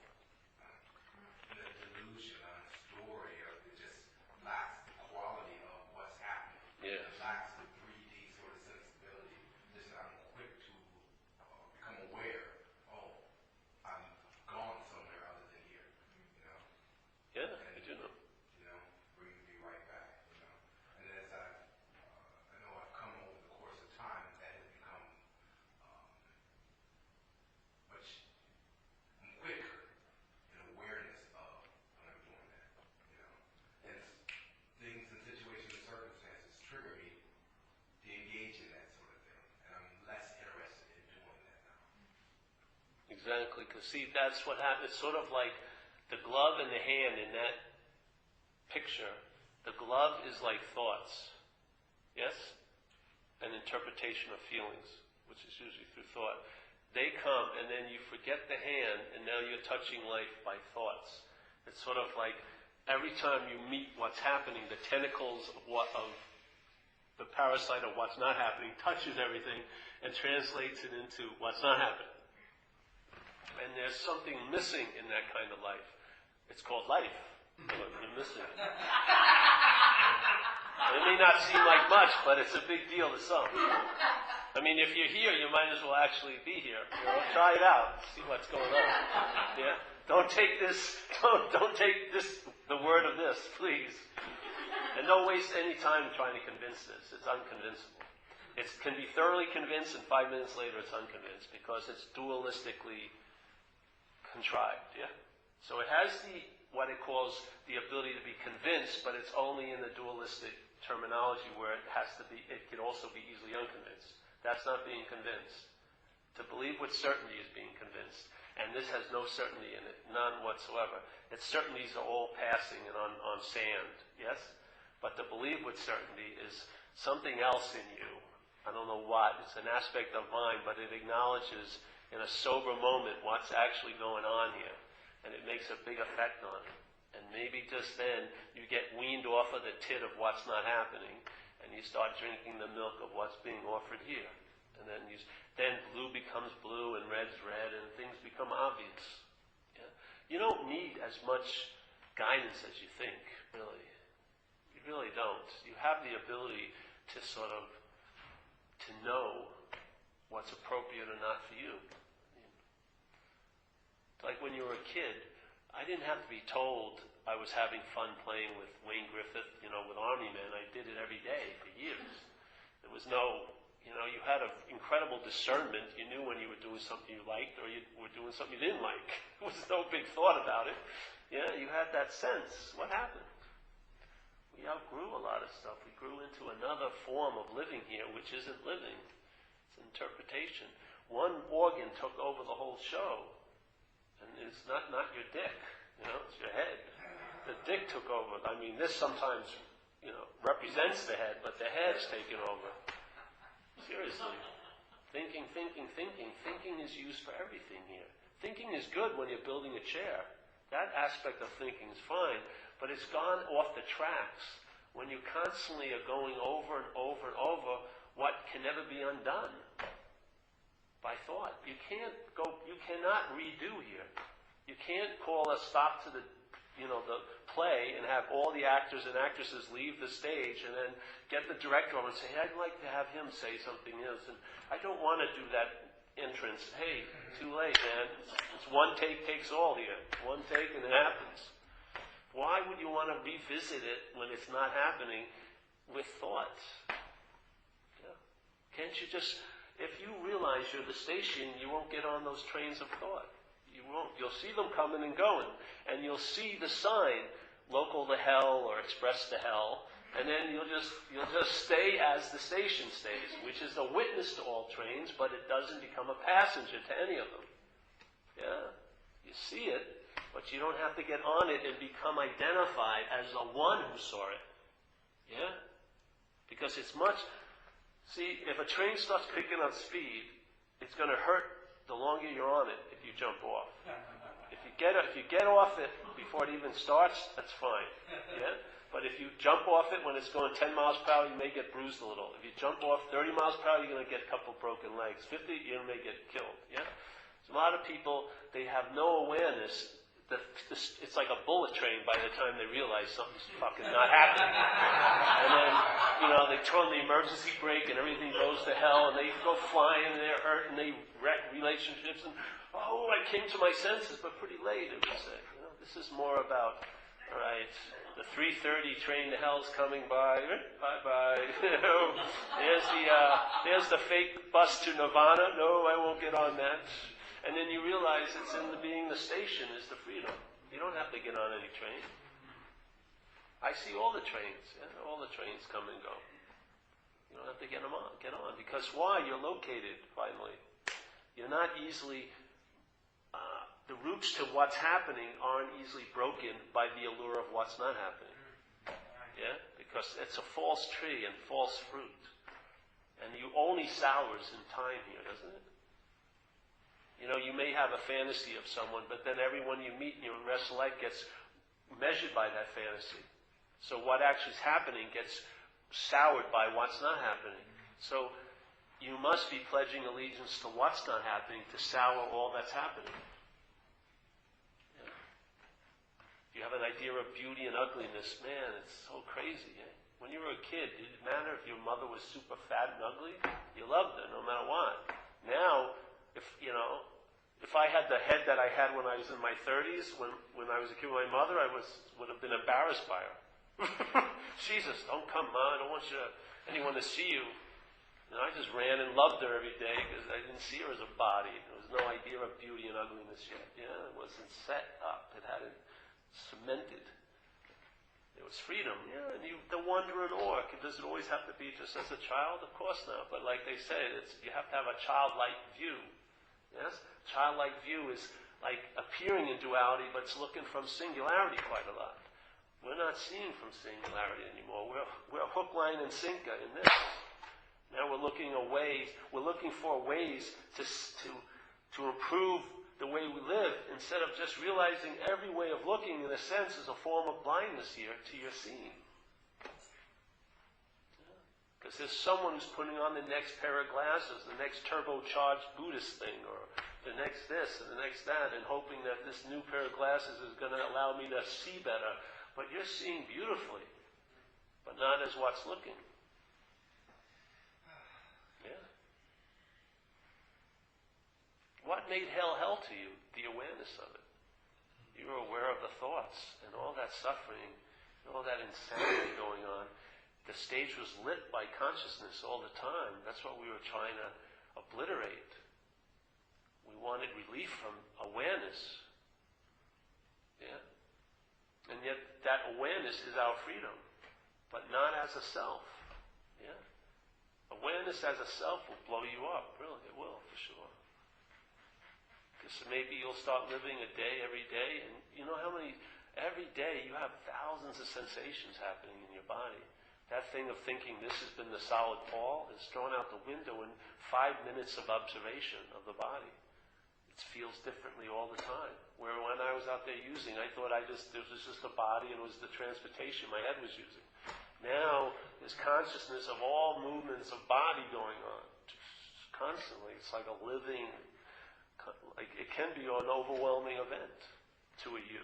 in a delusion, on a story of it just lacks the quality of what's happening.
Yes.
It lacks the 3D sort of sensibility. Just I'm quick to become aware. Oh, I'm gone somewhere other than here.
Yeah, I do know.
Brings me right back, And as I know I've come over the course of time, that has become much quicker in awareness of when I'm doing that, And things and situations and circumstances trigger me to engage in that sort of thing, and I'm less interested in doing that now.
Exactly, because see, that's what happens. It's sort of like the glove and the hand in that picture. The glove is like thoughts, yes? An interpretation of feelings, which is usually through thought. They come, and then you forget the hand, and now you're touching life by thoughts. It's sort of like every time you meet what's happening, the tentacles of the parasite of what's not happening touches everything and translates it into what's not happening. And there's something missing in that kind of life. It's called life. You're missing it. It may not seem like much, but it's a big deal to some. I mean, if you're here, you might as well actually be here. Try it out. See what's going on. Yeah. Don't take this. Don't take this. The word of this, please. And don't waste any time trying to convince this. It's unconvincible. It can be thoroughly convinced, and 5 minutes later, it's unconvinced because it's dualistically contrived. Yeah. So it has what it calls the ability to be convinced, but it's only in the dualistic terminology where it could also be easily unconvinced. That's not being convinced. To believe with certainty is being convinced, and this has no certainty in it. none whatsoever. It certainly is all passing and on sand, yes? But to believe with certainty is something else in you. I don't know what. It's an aspect of mind, but it acknowledges in a sober moment what's actually going on here. And it makes a big effect on it. And maybe just then you get weaned off of the tit of what's not happening, and you start drinking the milk of what's being offered here. And then blue becomes blue and red's red, and things become obvious. Yeah? You don't need as much guidance as you think, really. You really don't. You have the ability to sort of to know what's appropriate or not for you. Like when you were a kid, I didn't have to be told I was having fun playing with Wayne Griffith, with Army Men. I did it every day for years. There was no, you had an incredible discernment. You knew when you were doing something you liked or you were doing something you didn't like. There was no big thought about it. Yeah, you had that sense. What happened? We outgrew a lot of stuff. We grew into another form of living here, which isn't living. It's interpretation. One organ took over the whole show. And it's not your dick, it's your head. The dick took over. I mean, this sometimes, represents the head, but the head's taken over. Seriously. Thinking. Thinking is used for everything here. Thinking is good when you're building a chair. That aspect of thinking is fine, but it's gone off the tracks when you constantly are going over and over and over what can never be undone. By thought. You cannot redo here. You can't call a stop to the play and have all the actors and actresses leave the stage and then get the director over and say, hey, I'd like to have him say something else. And I don't want to do that entrance. Hey, too late, man. It's one take takes all here. One take and it happens. Why would you want to revisit it when it's not happening with thoughts? Yeah. Can't you just... If you realize you're the station, you won't get on those trains of thought. You won't. You'll see them coming and going. And you'll see the sign, local to hell or express to hell. And then you'll just stay as the station stays, which is a witness to all trains, but it doesn't become a passenger to any of them. Yeah? You see it, but you don't have to get on it and become identified as the one who saw it. Yeah? Because it's much... See, if a train starts picking up speed, it's going to hurt the longer you're on it if you jump off. If you get off it before it even starts, that's fine. Yeah? But if you jump off it when it's going 10 miles per hour, you may get bruised a little. If you jump off 30 miles per hour, you're going to get a couple broken legs. 50, you may get killed. Yeah? So a lot of people, they have no awareness. It's like a bullet train by the time they realize something's fucking not happening. And then, they turn the emergency brake and everything goes to hell and they go flying and they're hurt and they wreck relationships and, I came to my senses, but pretty late, it was said. This is more about, all right, the 3:30 train to hell's coming by. Bye-bye. There's the fake bus to Nirvana. No, I won't get on that. And then you realize it's in being the station is the freedom. You don't have to get on any train. I see all the trains. Yeah? All the trains come and go. You don't have to get on. Because why? You're located, finally. You're not easily... the roots to what's happening aren't easily broken by the allure of what's not happening. Yeah? Because it's a false tree and false fruit. And you only sours in time here, doesn't it? You may have a fantasy of someone, but then everyone you meet in your rest of life gets measured by that fantasy. So what actually is happening gets soured by what's not happening. So you must be pledging allegiance to what's not happening to sour all that's happening. Yeah. You have an idea of beauty and ugliness. Man, it's so crazy. Eh? When you were a kid, did it matter if your mother was super fat and ugly? You loved her no matter what. Now, if I had the head that I had when I was in my 30s, when I was a kid with my mother, I would have been embarrassed by her. Jesus, don't come, Ma. I don't want anyone to see you. I just ran and loved her every day because I didn't see her as a body. There was no idea of beauty and ugliness yet. Yeah, it wasn't set up. It hadn't cemented. There was freedom. Yeah, and the wonder and awe. Does it always have to be just as a child? Of course not. But like they say, you have to have a childlike view. Yes? Childlike view is like appearing in duality, but it's looking from singularity quite a lot. We're not seeing from singularity anymore. We're hook, line, and sinker in this. Now we're looking for ways to improve the way we live, instead of just realizing every way of looking, in a sense, is a form of blindness here to your seeing. Because there's someone who's putting on the next pair of glasses, the next turbocharged Buddhist thing, or the next this and the next that, and hoping that this new pair of glasses is going to allow me to see better. But you're seeing beautifully, but not as what's looking. Yeah. What made hell to you? The awareness of it. You were aware of the thoughts and all that suffering, and all that insanity going on. The stage was lit by consciousness all the time. That's what we were trying to obliterate. We wanted relief from awareness. Yeah. And yet that awareness is our freedom, but not as a self. Yeah. Awareness as a self will blow you up. Really, it will, for sure. Because maybe you'll start living a day every day, and you know how many, every day you have thousands of sensations happening in your body. That thing of thinking this has been the solid ball is thrown out the window in 5 minutes of observation of the body. It feels differently all the time. Where when I was out there using, I thought this was just a body and it was the transportation my head was using. Now, there's consciousness of all movements of body going on. Constantly. It's like a living, like it can be an overwhelming event to a you.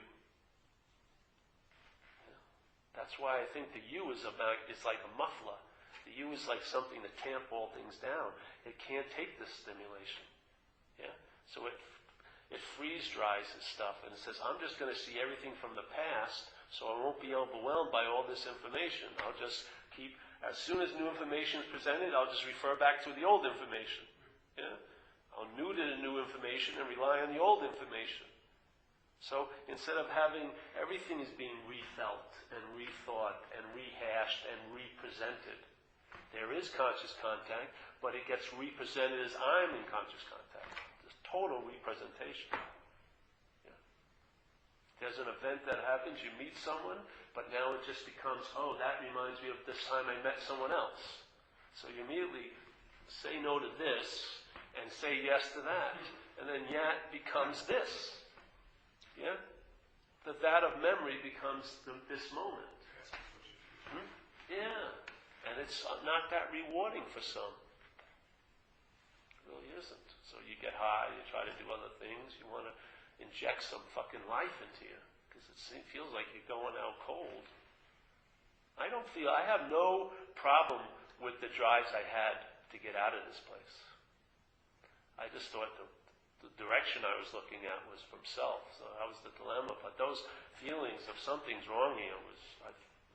That's why I think the you is like a muffler. The you is like something that can't ball things down. It can't take this stimulation. Yeah? So it freeze dries this stuff and it says, I'm just going to see everything from the past, so I won't be overwhelmed by all this information. I'll just keep, as soon as new information is presented, I'll just refer back to the old information. Yeah? I'll new to the new information and rely on the old information. So instead of having everything is being refelt and rethought and rehashed and represented, there is conscious contact, but it gets represented as I'm in conscious contact. There's total representation. Yeah. There's an event that happens, you meet someone, but now it just becomes, oh, that reminds me of this time I met someone else. So you immediately say no to this and say yes to that. And then yet becomes this. Yeah? That of memory becomes this moment. Yeah. And it's not that rewarding for some. It really isn't. So you get high, you try to do other things, you want to inject some fucking life into you. Because it feels like you're going out cold. I have no problem with the drives I had to get out of this place. I just thought the direction I was looking at was from self, so that was the dilemma. But those feelings of something's wrong here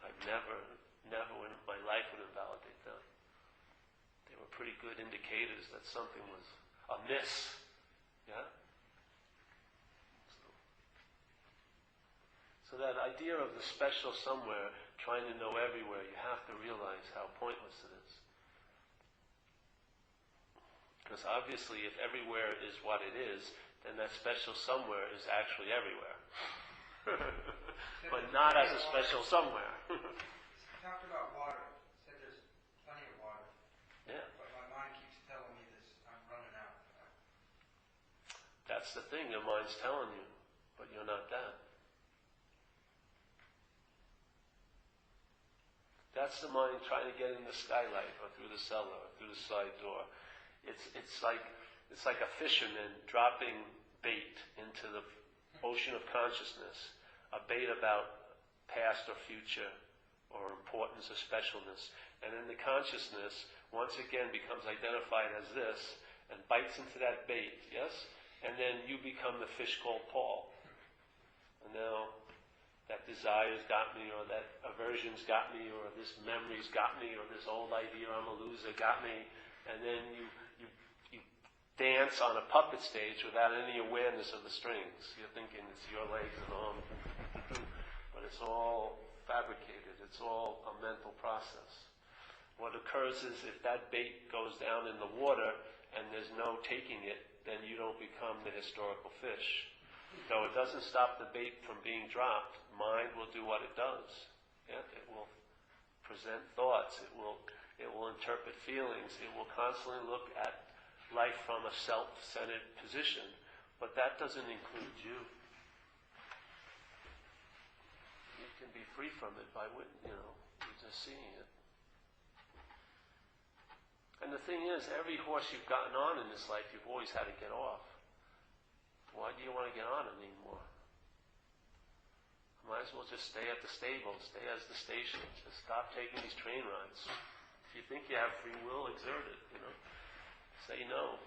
I'd never in my life would invalidate them. They were pretty good indicators that something was amiss. Yeah? So that idea of the special somewhere, trying to know everywhere, you have to realize how pointless it is. Because obviously if everywhere is what it is, then that special somewhere is actually everywhere. But not as a special somewhere.
You talked about water. You said there's plenty of water.
Yeah.
But my mind keeps telling me this, I'm running out.
That's the thing, your mind's telling you, but you're not that. That's the mind trying to get in the skylight or through the cellar or through the side door. It's like a fisherman dropping bait into the ocean of consciousness, a bait about past or future or importance or specialness. And then the consciousness once again becomes identified as this and bites into that bait, yes? And then you become the fish called Paul. And now that desire's got me, or that aversion's got me, or this memory's got me, or this old idea I'm a loser got me. And then you dance on a puppet stage without any awareness of the strings. You're thinking it's your legs and arms, but it's all fabricated. It's all a mental process. What occurs is if that bait goes down in the water and there's no taking it, then you don't become the historical fish. Though it doesn't stop the bait from being dropped, mind will do what it does. Yeah? It will present thoughts. It will interpret feelings. It will constantly look at life from a self-centered position. But that doesn't include you. You can be free from it by, you're just seeing it. And the thing is, every horse you've gotten on in this life, you've always had to get off. Why do you want to get on anymore? Might as well just stay at the stable, stay as the station. Just stop taking these train rides. If you think you have free will, exert it, Say no.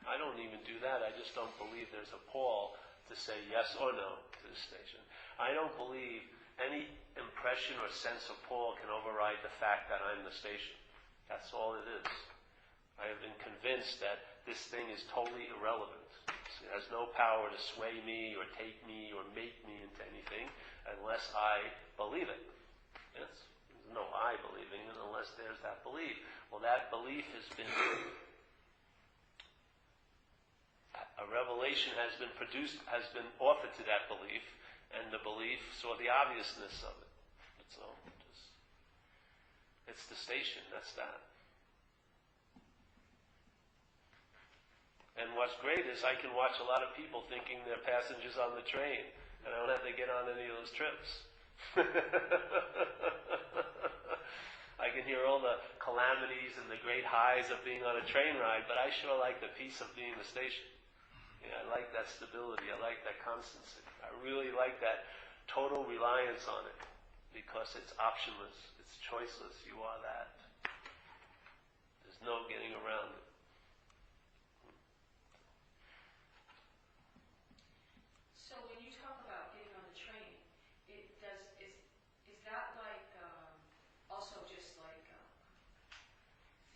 I don't even do that. I just don't believe there's a Paul to say yes or no to the station. I don't believe any impression or sense of Paul can override the fact that I'm the station. That's all it is. I have been convinced that this thing is totally irrelevant. It has no power to sway me or take me or make me into anything unless I believe it. Yes? There's no I believing it unless there's that belief. Well, that belief has been... A revelation has been produced, has been offered to that belief, and the belief saw the obviousness of it. That's all. It's the station, that's that. And what's great is I can watch a lot of people thinking they're passengers on the train, and I don't have to get on any of those trips. I can hear all the calamities and the great highs of being on a train ride, but I sure like the peace of being the station. Yeah, I like that stability. I like that constancy. I really like that total reliance on it because it's optionless. It's choiceless. You are that. There's no getting around it.
So when you talk about getting on the train, is that like also just like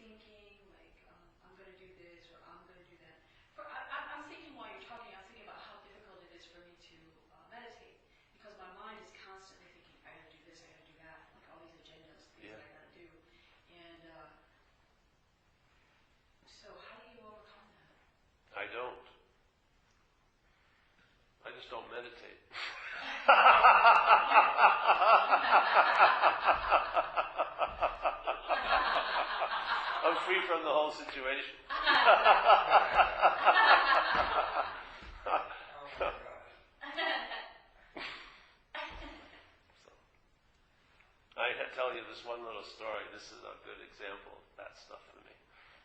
thinking like I'm going to do this or I'm going to do that? I'm thinking while you're talking, I'm thinking about how difficult it is for me to meditate because my mind is constantly thinking I got to do this, I got to do that, like all these agendas, things I got to do, and so how do you overcome that?
I don't. I just don't meditate. I'm free from the whole situation. I tell you this one little story. This is a good example of that stuff for me.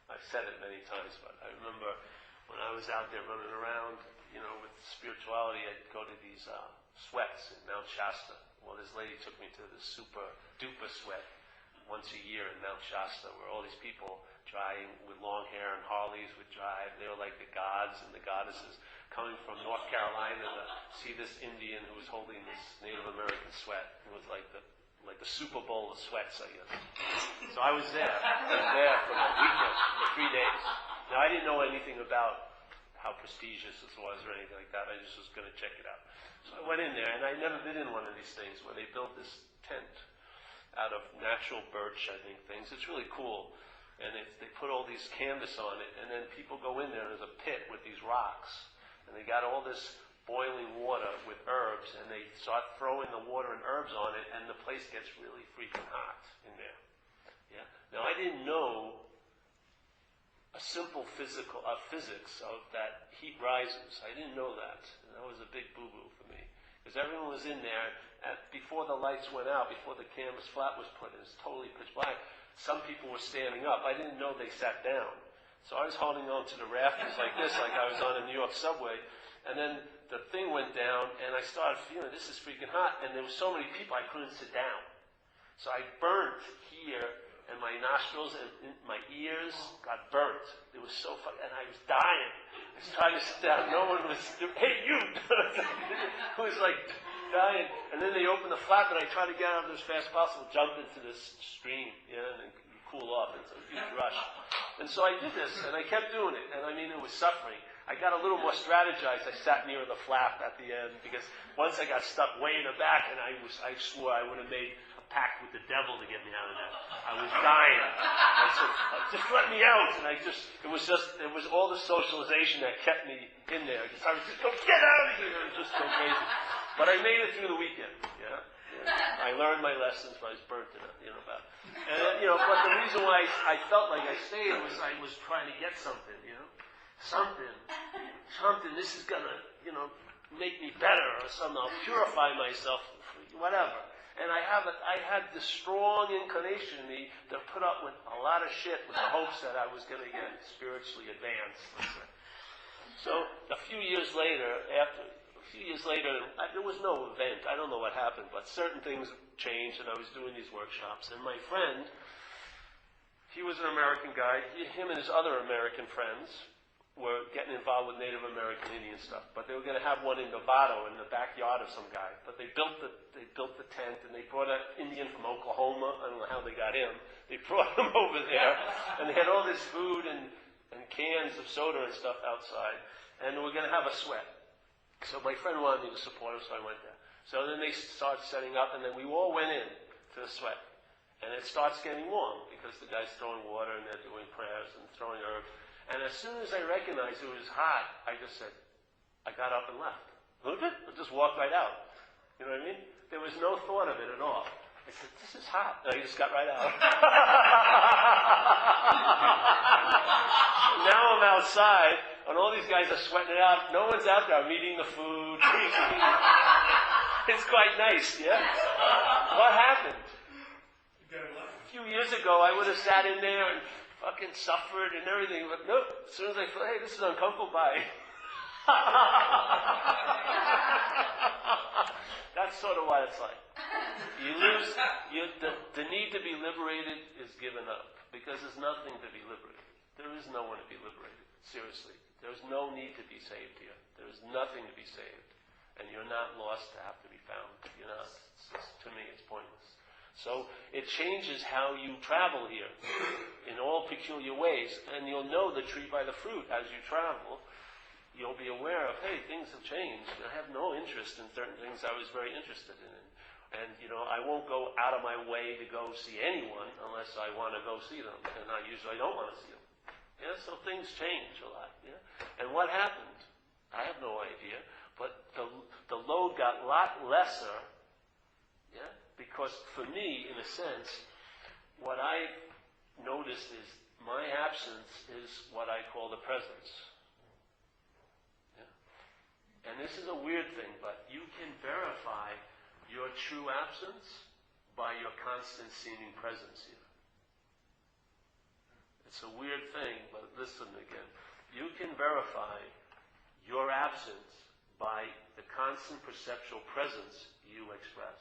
I've said it many times, but I remember when I was out there running around, with spirituality, I'd go to these sweats in Mount Shasta. Well, this lady took me to this super duper sweat once a year in Mount Shasta, where all these people driving with long hair and Harleys would drive. They were like the gods and the goddesses coming from North Carolina to see this Indian who was holding this Native American sweat. It was like the Super Bowl of sweats, I guess. So I was there. For a weekend, for 3 days. Now, I didn't know anything about how prestigious this was or anything like that. I just was going to check it out. So I went in there, and I'd never been in one of these things where they built this tent out of natural birch, I think, things. It's really cool. And they put all these canvas on it, and then people go in there, and there's a pit with these rocks. And they got all this boiling water with herbs, and they start throwing the water and herbs on it, and the place gets really freaking hot in there. Yeah. Now, I didn't know a simple physics of that heat rises. I didn't know that. And that was a big boo-boo for me. Because everyone was in there, before the lights went out, before the canvas flat was put in, it was totally pitch black. Some people were standing up. I didn't know they sat down. So I was holding on to the rafters like this, like I was on a New York subway. And then the thing went down, and I started feeling, this is freaking hot. And there were so many people, I couldn't sit down. So I burnt here, and my nostrils and my ears got burnt. It was so funny, and I was dying. I was trying to sit down. No one was, hey, you! It was like dying. And then they opened the flap, and I tried to get out of it as fast as possible, jump into this stream, and then cool off. It's a huge rush. And so I did this, and I kept doing it. And I mean, it was suffering. I got a little more strategized. I sat near the flap at the end because once I got stuck way in the back, and I swore I would have made a pact with the devil to get me out of there. I was dying. I said, just let me out. And it was all the socialization that kept me in there. I was just go get out of here. It was just so crazy. But I made it through the weekend. Yeah. I learned my lessons, but I was burnt in it, about. And but the reason why I felt like I stayed was I was trying to get something, something. This is gonna, make me better or something. I'll purify myself, whatever. And I had this strong inclination in me to put up with a lot of shit with the hopes that I was going to get spiritually advanced. So a few years later, there was no event. I don't know what happened, but certain things changed, and I was doing these workshops. And my friend, he was an American guy. Him and his other American friends were getting involved with Native American Indian stuff, but they were going to have one in Novato in the backyard of some guy. But they built the tent, and they brought an Indian from Oklahoma. I don't know how they got him. They brought him over there, and they had all this food and cans of soda and stuff outside, and they were going to have a sweat. So my friend wanted me to support him, so I went there. So then they started setting up, and then we all went in to the sweat. And it starts getting warm because the guy's throwing water and they're doing prayers and throwing herbs. And as soon as I recognized it was hot, I just said, I got up and left. I just walked right out. You know what I mean? There was no thought of it at all. I said, this is hot. And I just got right out. Now I'm outside, and all these guys are sweating it out. No one's out there. I'm eating the food. It's quite nice, yeah? What happened? A few years ago, I would have sat in there and fucking suffered and everything, but nope. As soon as I feel, hey, this is uncomfortable, bye. That's sort of what it's like. You lose, the need to be liberated is given up, because there's nothing to be liberated. There is no one to be liberated, seriously. There's no need to be saved here. There's nothing to be saved. And you're not lost to have to be found. You're not. To me, it's pointless. So it changes how you travel here in all peculiar ways, and you'll know the tree by the fruit as you travel. You'll be aware of, hey, things have changed. I have no interest in certain things I was very interested in. And, I won't go out of my way to go see anyone unless I want to go see them, and I usually don't want to see them. Yeah, so things change a lot. Yeah, and what happened? I have no idea, but the load got a lot lesser. Yeah. Because for me, in a sense, what I noticed is my absence is what I call the presence. Yeah? And this is a weird thing, but you can verify your true absence by your constant seeming presence here. It's a weird thing, but listen again. You can verify your absence by the constant perceptual presence you express.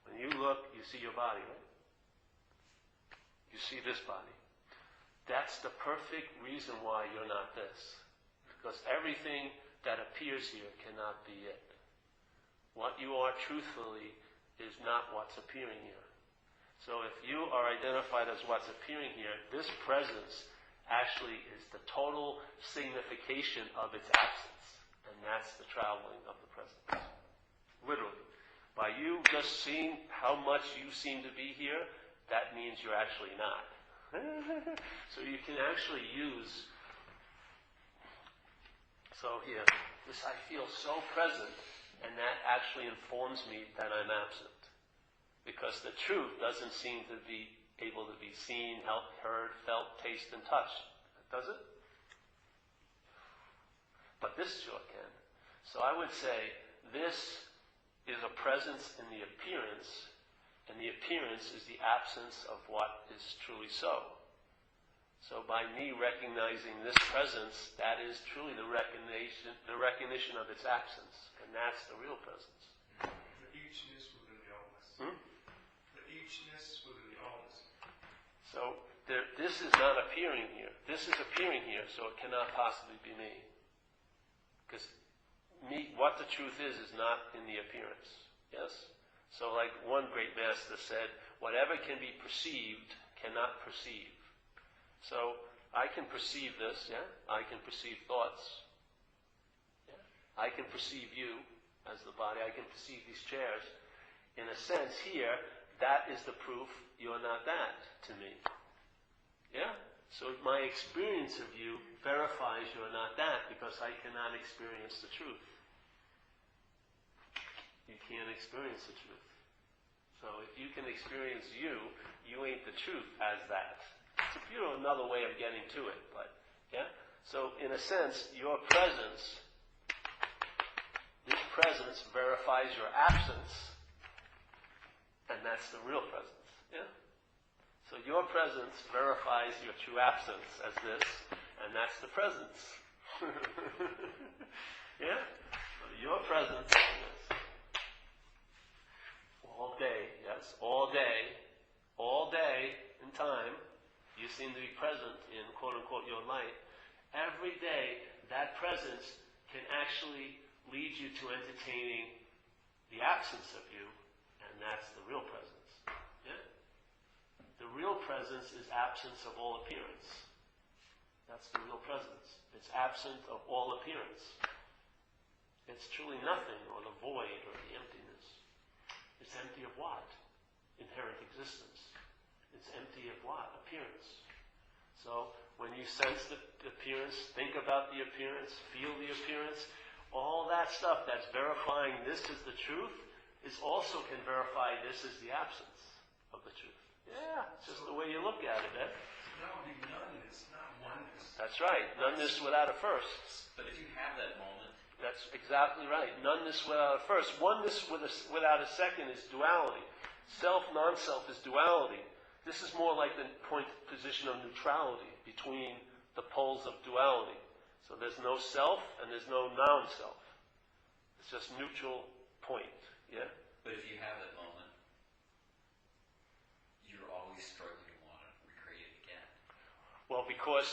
When you look, you see your body, right? You see this body. That's the perfect reason why you're not this. Because everything that appears here cannot be it. What you are truthfully is not what's appearing here. So if you are identified as what's appearing here, this presence actually is the total signification of its absence. And that's the traveling of the presence. Literally. By you just seeing how much you seem to be here, that means you're actually not. So you can actually use, so here, this I feel so present, and that actually informs me that I'm absent. Because the truth doesn't seem to be able to be seen, heard, felt, tasted, and touched. Does it? But this sure can. So I would say this is a presence in the appearance, and the appearance is the absence of what is truly so. So by me recognizing this presence, that is truly the recognition of its absence, and that's the real presence.
The eachness within the allness. The eachness within the allness.
So this is not appearing here. This is appearing here, so it cannot possibly be me. Because what the truth is not in the appearance. Yes? So like one great master said, whatever can be perceived cannot perceive. So I can perceive this, yeah? I can perceive thoughts. I can perceive you as the body. I can perceive these chairs. In a sense here, that is the proof you're not that to me. Yeah? So my experience of you verifies you're not that because I cannot experience the truth. You can't experience the truth. So if you can experience you, you ain't the truth as that. It's a beautiful another way of getting to it, but yeah? So in a sense, your presence, this presence verifies your absence, and that's the real presence. Yeah? So your presence verifies your true absence as this, and that's the presence. Yeah? So your presence is this. All day, yes, all day in time, you seem to be present in quote-unquote your light. Every day, that presence can actually lead you to entertaining the absence of you, and that's the real presence. Yeah? The real presence is absence of all appearance. That's the real presence. It's absent of all appearance. It's truly nothing, or the void, or the emptiness. It's empty of what? Inherent existence. It's empty of what? Appearance. So, when you sense the appearance, think about the appearance, feel the appearance, all that stuff that's verifying this is the truth, is also can verify this is the absence of the truth. Yeah, it's just the way you look at it, eh?
That would be noneness, not oneness.
That's right. Noneness without a first.
But if you have that moment,
That's exactly right. Noneness without a first. Oneness without a second is duality. Self, non-self is duality. This is more like the position of neutrality between the poles of duality. So there's no self and there's no non-self. It's just neutral point. Yeah?
but if you have that moment, you're always struggling to want to recreate it again.
Well, because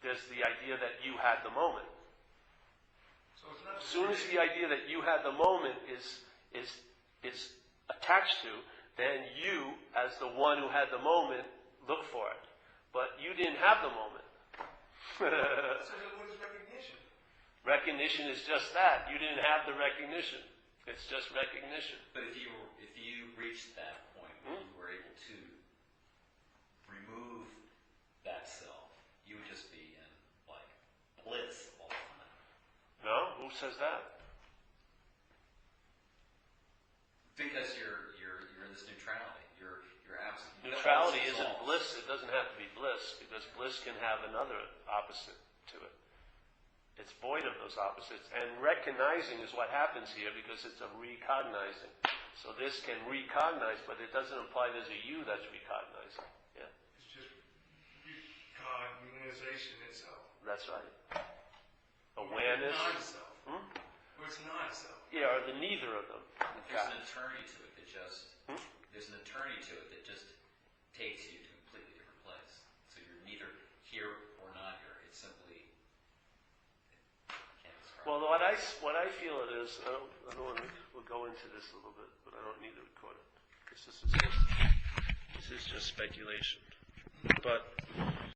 there's the idea that you had the moment.
So it's not
As soon as the idea that you had the moment is attached to, then you, as the one who had the moment, look for it. But you didn't have the moment.
So then what is recognition?
Recognition is just that. You didn't have the recognition. It's just recognition.
But if you reached that point where you were able to remove that self, you would just be in like bliss all the time.
No? Who says that?
Because you're in this neutrality. You're absent.
Neutrality isn't bliss. It doesn't have to be bliss, because bliss can have another opposite to it. It's void of those opposites. And recognizing is what happens here, because it's a recognizing. So this can recognize, but it doesn't imply there's a you that's recognizing. Yeah,
It's just recognization itself.
that's right. Awareness.
Or non-self.
Hmm?
Or it's non-self.
Yeah, or the neither of them. In
There's
fact.
an eternity to it that just takes you to a completely different place. So you're neither here or not here. It's simply can't describe.
Well, what I feel it is, we'll go into this a little bit, but I don't need to record it, because this is just speculation. But